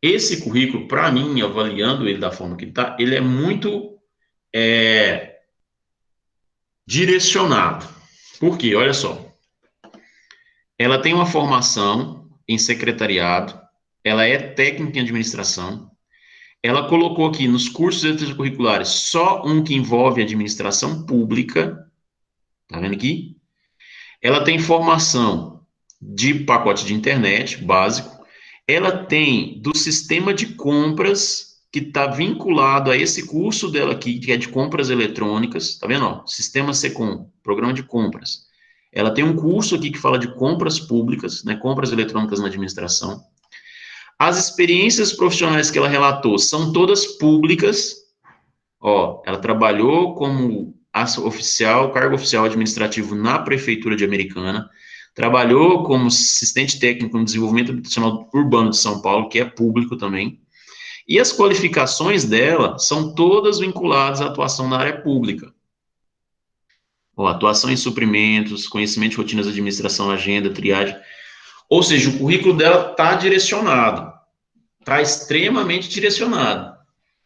S1: Esse currículo, para mim, avaliando ele da forma que ele está, ele é muito direcionado. Por quê? Olha só. Ela tem uma formação em secretariado, ela é técnica em administração, ela colocou aqui nos cursos extracurriculares só um que envolve administração pública, tá vendo aqui? Ela tem formação de pacote de internet básico, ela tem do sistema de compras, que está vinculado a esse curso dela aqui, que é de compras eletrônicas, tá vendo? Ó, Sistema Secom, programa de compras. Ela tem um curso aqui que fala de compras públicas, né, compras eletrônicas na administração. As experiências profissionais que ela relatou são todas públicas. Ó, ela trabalhou como oficial, cargo oficial administrativo na prefeitura de Americana, trabalhou como assistente técnico no desenvolvimento habitacional urbano de São Paulo, que é público também. E as qualificações dela são todas vinculadas à atuação na área pública. Ó, atuação em suprimentos, conhecimento de rotinas de administração, agenda, triagem. Ou seja, o currículo dela está direcionado, está extremamente direcionado.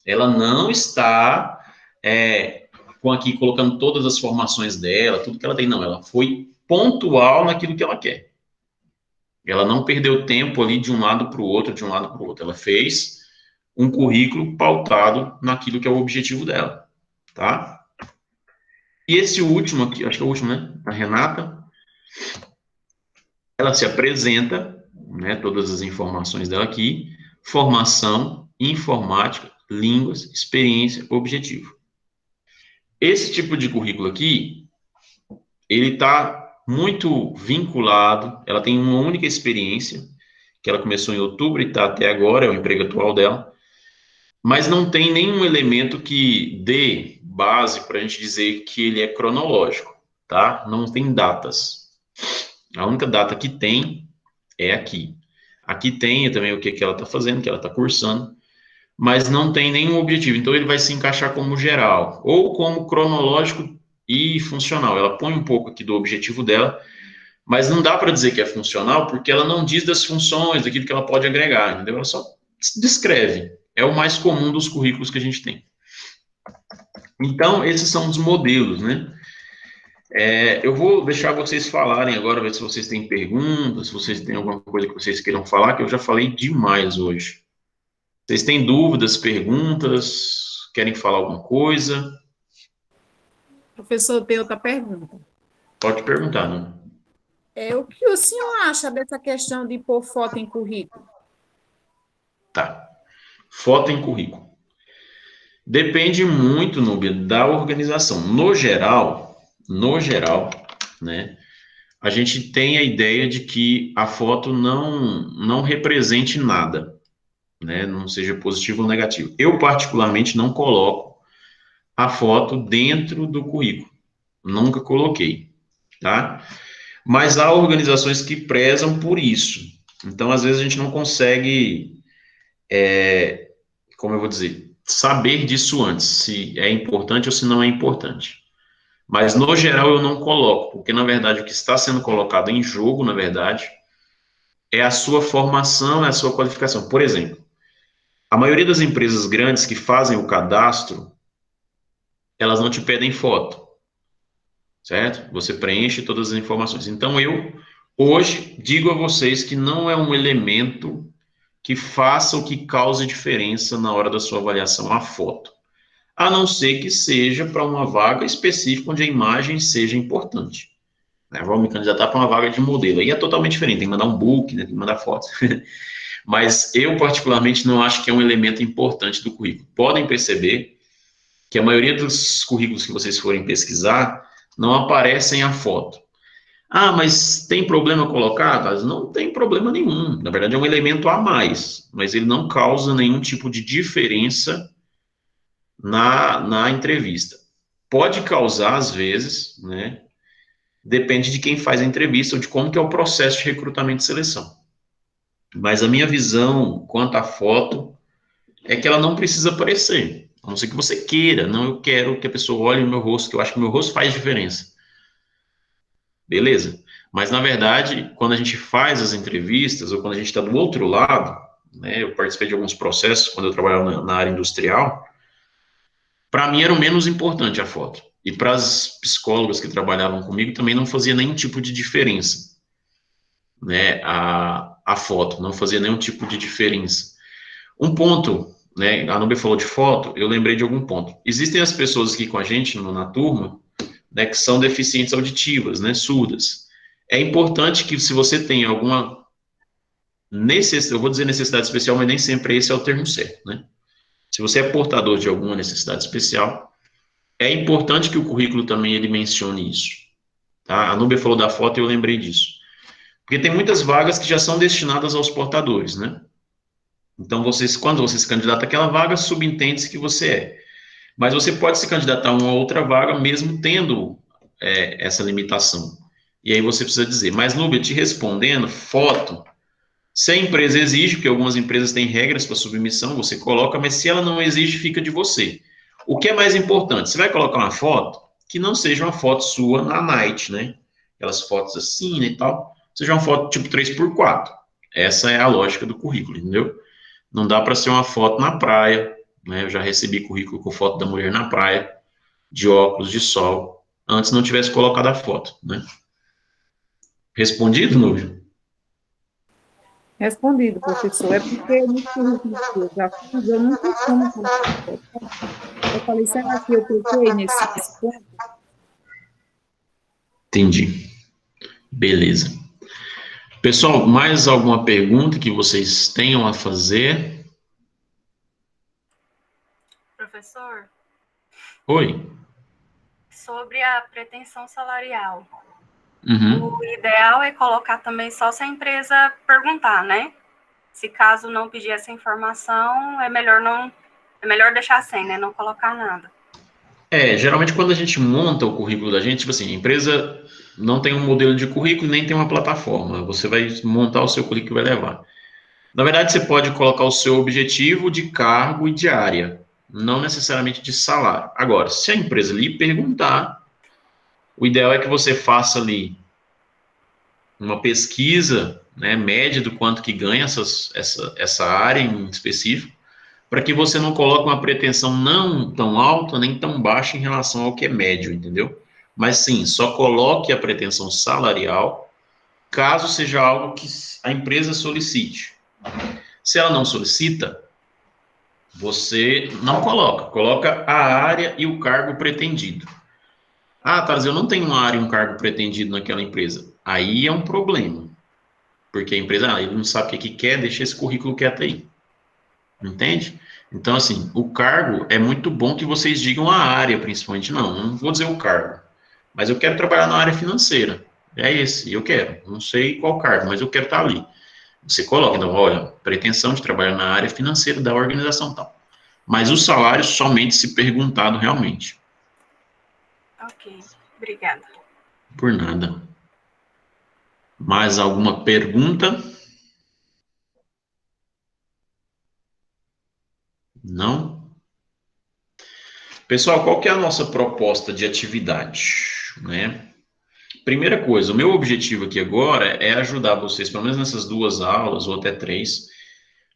S1: Ela não está aqui colocando todas as formações dela, tudo que ela tem, não. Ela foi pontual naquilo que ela quer. Ela não perdeu tempo ali de um lado para o outro, de um lado para o outro. Ela fez um currículo pautado naquilo que é o objetivo dela, tá? E esse último aqui, acho que é o último, né? A Renata, ela se apresenta, né? Todas as informações dela aqui, formação, informática, línguas, experiência, objetivo. Esse tipo de currículo aqui, ele está muito vinculado, ela tem uma única experiência, que ela começou em outubro e está até agora, é o emprego atual dela, mas não tem nenhum elemento que dê base para a gente dizer que ele é cronológico, tá? Não tem datas. A única data que tem é aqui. Aqui tem também o que ela está fazendo, que ela está cursando, mas não tem nenhum objetivo. Então, ele vai se encaixar como geral, ou como cronológico e funcional. Ela põe um pouco aqui do objetivo dela, mas não dá para dizer que é funcional, porque ela não diz das funções, daquilo que ela pode agregar, entendeu? Ela só descreve. É o mais comum dos currículos que a gente tem. Então, esses são os modelos, né? Eu vou deixar vocês falarem agora, ver se vocês têm perguntas, se vocês têm alguma coisa que vocês queiram falar, que eu já falei demais hoje. Vocês têm dúvidas, perguntas? Querem falar alguma coisa?
S2: Professor, tem outra pergunta.
S1: Pode perguntar, né?
S2: O que o senhor acha dessa questão de pôr foto em currículo?
S1: Tá. Foto em currículo. Depende muito, Núbia, da organização. No geral, né, a gente tem a ideia de que a foto não represente nada, né, não seja positivo ou negativo. Eu, particularmente, não coloco a foto dentro do currículo. Nunca coloquei, tá? Mas há organizações que prezam por isso. Então, às vezes, a gente não consegue, como eu vou dizer, saber disso antes, se é importante ou se não é importante. Mas, no geral, eu não coloco, porque, na verdade, o que está sendo colocado em jogo, na verdade, é a sua formação, é a sua qualificação. Por exemplo, a maioria das empresas grandes que fazem o cadastro, elas não te pedem foto, certo? Você preenche todas as informações. Então, eu, hoje, digo a vocês que não é um elemento que faça ou que cause diferença na hora da sua avaliação a foto. A não ser que seja para uma vaga específica onde a imagem seja importante. Né? Vou me candidatar para uma vaga de modelo. Aí é totalmente diferente, tem que mandar um book, né? Tem que mandar fotos. Mas eu, particularmente, não acho que é um elemento importante do currículo. Podem perceber que a maioria dos currículos que vocês forem pesquisar não aparecem a foto. Ah, mas tem problema colocar? Mas não tem problema nenhum. Na verdade, é um elemento a mais, mas ele não causa nenhum tipo de diferença na entrevista. Pode causar, às vezes, né? Depende de quem faz a entrevista ou de como que é o processo de recrutamento e seleção. Mas a minha visão quanto à foto é que ela não precisa aparecer. A não ser que você queira. Não, eu quero que a pessoa olhe o meu rosto, que eu acho que o meu rosto faz diferença. Beleza. Mas, na verdade, quando a gente faz as entrevistas, ou quando a gente está do outro lado, né, eu participei de alguns processos quando eu trabalhava na área industrial, para mim era o menos importante a foto. E para as psicólogas que trabalhavam comigo também não fazia nenhum tipo de diferença, né, a foto, não fazia nenhum tipo de diferença. Um ponto, né, a Nubia falou de foto, eu lembrei de algum ponto. Existem as pessoas aqui com a gente na turma, né, que são deficientes auditivas, né, surdas. É importante que se você tem alguma necessidade, eu vou dizer necessidade especial, mas nem sempre esse é o termo certo, né? Se você é portador de alguma necessidade especial, é importante que o currículo também ele mencione isso, tá? A Nubia falou da foto e eu lembrei disso. Porque tem muitas vagas que já são destinadas aos portadores, né? Então, quando você se candidata àquela vaga, subentende-se que você é. Mas você pode se candidatar a uma outra vaga, mesmo tendo essa limitação. E aí você precisa dizer, mas, Nubia, te respondendo, foto, se a empresa exige, porque algumas empresas têm regras para submissão, você coloca, mas se ela não exige, fica de você. O que é mais importante? Você vai colocar uma foto que não seja uma foto sua na night, né? Aquelas fotos assim, né, e tal. Seja uma foto tipo 3x4. Essa é a lógica do currículo, entendeu? Não dá para ser uma foto na praia, né? Eu já recebi currículo com foto da mulher na praia, de óculos de sol, antes não tivesse colocado a foto, né? Respondido, Núbio?
S2: Respondido, professor. É porque no currículo que eu já fiz, eu não costumo colocar foto. Eu falei, será que eu cliquei nesse ponto?
S1: Entendi. Beleza. Pessoal, mais alguma pergunta que vocês tenham a fazer?
S5: Professor,
S1: Oi.
S5: sobre a pretensão salarial,
S1: Uhum.
S5: o ideal é colocar também só se a empresa perguntar, né? Se caso não pedir essa informação, é melhor deixar sem, né? Não colocar nada.
S1: Geralmente quando a gente monta o currículo da gente, tipo assim, a empresa não tem um modelo de currículo nem tem uma plataforma. Você vai montar o seu currículo e vai levar. Na verdade, você pode colocar o seu objetivo de cargo e de área, não necessariamente de salário. Agora, se a empresa lhe perguntar, o ideal é que você faça ali uma pesquisa, né, média do quanto que ganha essa área em específico, para que você não coloque uma pretensão não tão alta nem tão baixa em relação ao que é médio, entendeu? Mas sim, só coloque a pretensão salarial caso seja algo que a empresa solicite. Se ela não solicita, você não coloca a área e o cargo pretendido. Ah, Thales, eu não tenho uma área e um cargo pretendido naquela empresa. Aí é um problema, porque a empresa, ele não sabe o que quer, deixa esse currículo quieto aí. Entende? Então, assim, o cargo é muito bom que vocês digam a área, principalmente. Não vou dizer o cargo, mas eu quero trabalhar na área financeira. É esse, eu quero. Não sei qual cargo, mas eu quero estar ali. Você coloca, então, olha, pretensão de trabalhar na área financeira da organização tal. Mas o salário somente se perguntado realmente.
S5: Ok, obrigada.
S1: Por nada. Mais alguma pergunta? Não? Pessoal, qual que é a nossa proposta de atividade, né? Primeira coisa, o meu objetivo aqui agora é ajudar vocês, pelo menos nessas 2 aulas, ou até 3,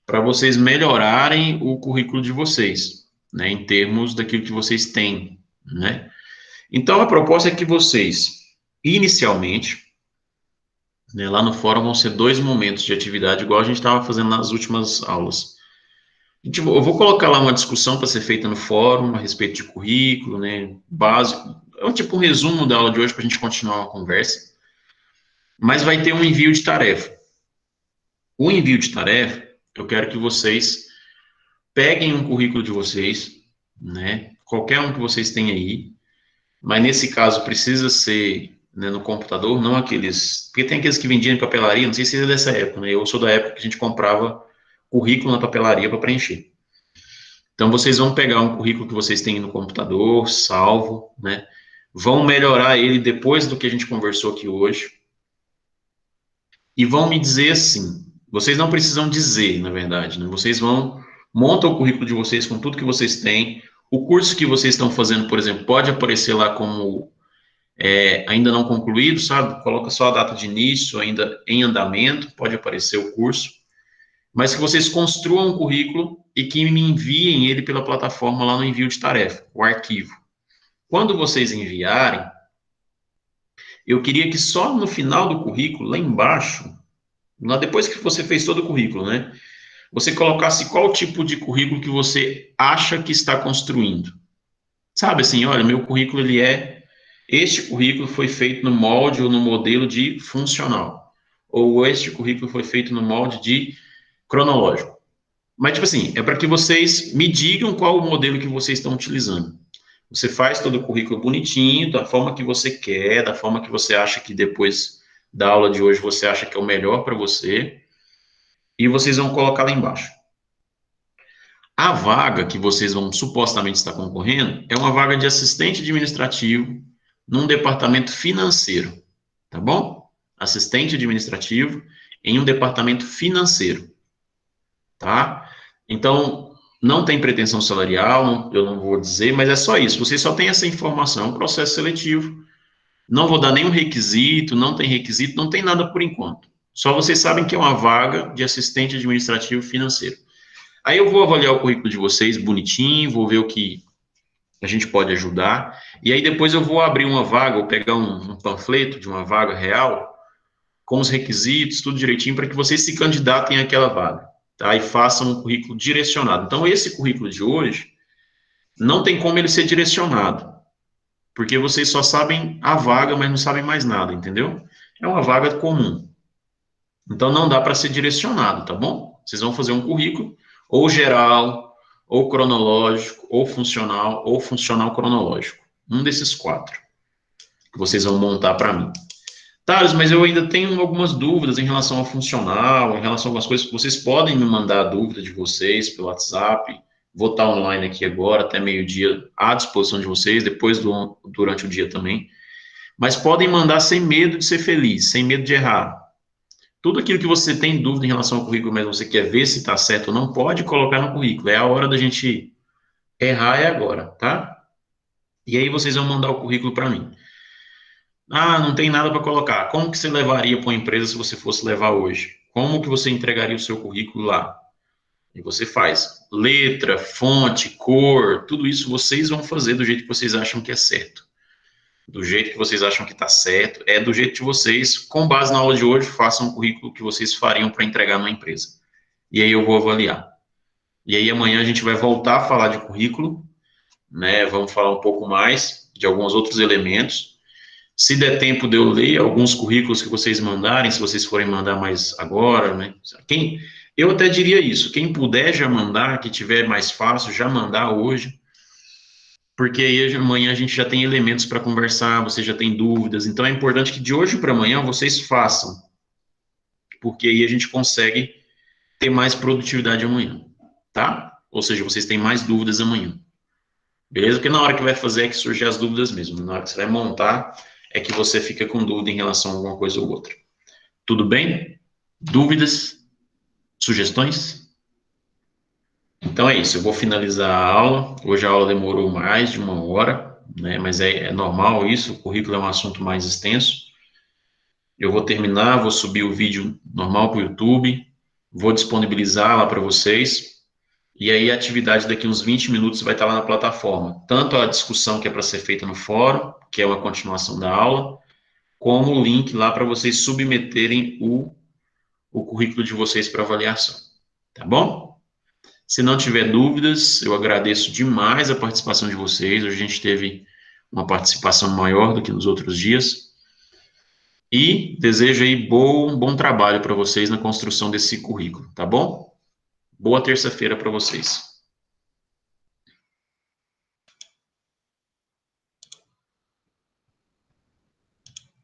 S1: para vocês melhorarem o currículo de vocês, né, em termos daquilo que vocês têm, né? Então, a proposta é que vocês, inicialmente, né, lá no fórum vão ser 2 momentos de atividade, igual a gente estava fazendo nas últimas aulas. Eu vou colocar lá uma discussão para ser feita no fórum a respeito de currículo, né, básico. É tipo um resumo da aula de hoje para a gente continuar a conversa. Mas vai ter um envio de tarefa. O envio de tarefa, eu quero que vocês peguem um currículo de vocês, né, qualquer um que vocês tenham aí, mas nesse caso precisa ser, né, no computador, não aqueles... Porque tem aqueles que vendiam em papelaria, não sei se é dessa época, né, eu sou da época que a gente comprava currículo na papelaria para preencher. Então, vocês vão pegar um currículo que vocês têm no computador, salvo, né? Vão melhorar ele depois do que a gente conversou aqui hoje. E vão me dizer assim, vocês não precisam dizer, na verdade, né? Vocês montam o currículo de vocês com tudo que vocês têm. O curso que vocês estão fazendo, por exemplo, pode aparecer lá como ainda não concluído, sabe? Coloca só a data de início, ainda em andamento, pode aparecer o curso. Mas que vocês construam um currículo e que me enviem ele pela plataforma lá no envio de tarefa, o arquivo. Quando vocês enviarem, eu queria que só no final do currículo, lá embaixo, lá depois que você fez todo o currículo, né, você colocasse qual tipo de currículo que você acha que está construindo. Sabe assim, olha, meu currículo, este currículo foi feito no molde ou no modelo de funcional. Ou este currículo foi feito no molde de cronológico. Mas, tipo assim, é para que vocês me digam qual o modelo que vocês estão utilizando. Você faz todo o currículo bonitinho, da forma que você quer, da forma que você acha que depois da aula de hoje você acha que é o melhor para você, e vocês vão colocar lá embaixo. A vaga que vocês vão supostamente estar concorrendo é uma vaga de assistente administrativo num departamento financeiro, tá bom? Assistente administrativo em um departamento financeiro, tá? Então, não tem pretensão salarial, eu não vou dizer, mas é só isso. Vocês só têm essa informação, um processo seletivo. Não vou dar nenhum requisito, não tem nada por enquanto. Só vocês sabem que é uma vaga de assistente administrativo financeiro. Aí eu vou avaliar o currículo de vocês bonitinho, vou ver o que a gente pode ajudar. E aí depois eu vou abrir uma vaga, ou pegar um panfleto de uma vaga real, com os requisitos, tudo direitinho, para que vocês se candidatem àquela vaga, tá? E façam um currículo direcionado. Então, esse currículo de hoje, não tem como ele ser direcionado, porque vocês só sabem a vaga, mas não sabem mais nada, entendeu? É uma vaga comum. Então, não dá para ser direcionado, tá bom? Vocês vão fazer um currículo, ou geral, ou cronológico, ou funcional cronológico. Um desses 4 que vocês vão montar para mim. Thales, mas eu ainda tenho algumas dúvidas em relação ao funcional, em relação a algumas coisas que vocês podem me mandar a dúvida de vocês pelo WhatsApp. Vou estar online aqui agora, até meio-dia, à disposição de vocês, depois durante o dia também. Mas podem mandar sem medo de ser feliz, sem medo de errar. Tudo aquilo que você tem dúvida em relação ao currículo, mas você quer ver se está certo ou não, pode colocar no currículo. É a hora da gente errar, é agora, tá? E aí vocês vão mandar o currículo para mim. Ah, não tem nada para colocar. Como que você levaria para uma empresa se você fosse levar hoje? Como que você entregaria o seu currículo lá? E você faz letra, fonte, cor, tudo isso vocês vão fazer do jeito que vocês acham que é certo. Do jeito que vocês acham que está certo, é do jeito de vocês, com base na aula de hoje, façam um currículo que vocês fariam para entregar numa empresa. E aí eu vou avaliar. E aí amanhã a gente vai voltar a falar de currículo, né? Vamos falar um pouco mais de alguns outros elementos. Se der tempo de eu ler alguns currículos que vocês mandarem, se vocês forem mandar mais agora, né? Eu até diria isso, quem puder já mandar, que tiver mais fácil, já mandar hoje, porque aí amanhã a gente já tem elementos para conversar, você já tem dúvidas, então é importante que de hoje para amanhã vocês façam, porque aí a gente consegue ter mais produtividade amanhã, tá? Ou seja, vocês têm mais dúvidas amanhã, beleza? Porque na hora que vai fazer é que surgem as dúvidas mesmo, na hora que você vai montar é que você fica com dúvida em relação a alguma coisa ou outra. Tudo bem? Dúvidas? Sugestões? Então é isso, eu vou finalizar a aula. Hoje a aula demorou mais de 1 hora, né? Mas é normal isso, o currículo é um assunto mais extenso. Eu vou terminar, vou subir o vídeo normal para o YouTube, vou disponibilizar lá para vocês. E aí a atividade daqui uns 20 minutos vai estar lá na plataforma. Tanto a discussão que é para ser feita no fórum, que é uma continuação da aula, como o link lá para vocês submeterem o currículo de vocês para avaliação. Tá bom? Se não tiver dúvidas, eu agradeço demais a participação de vocês. Hoje a gente teve uma participação maior do que nos outros dias. E desejo aí bom trabalho para vocês na construção desse currículo, tá bom? Boa terça-feira para vocês.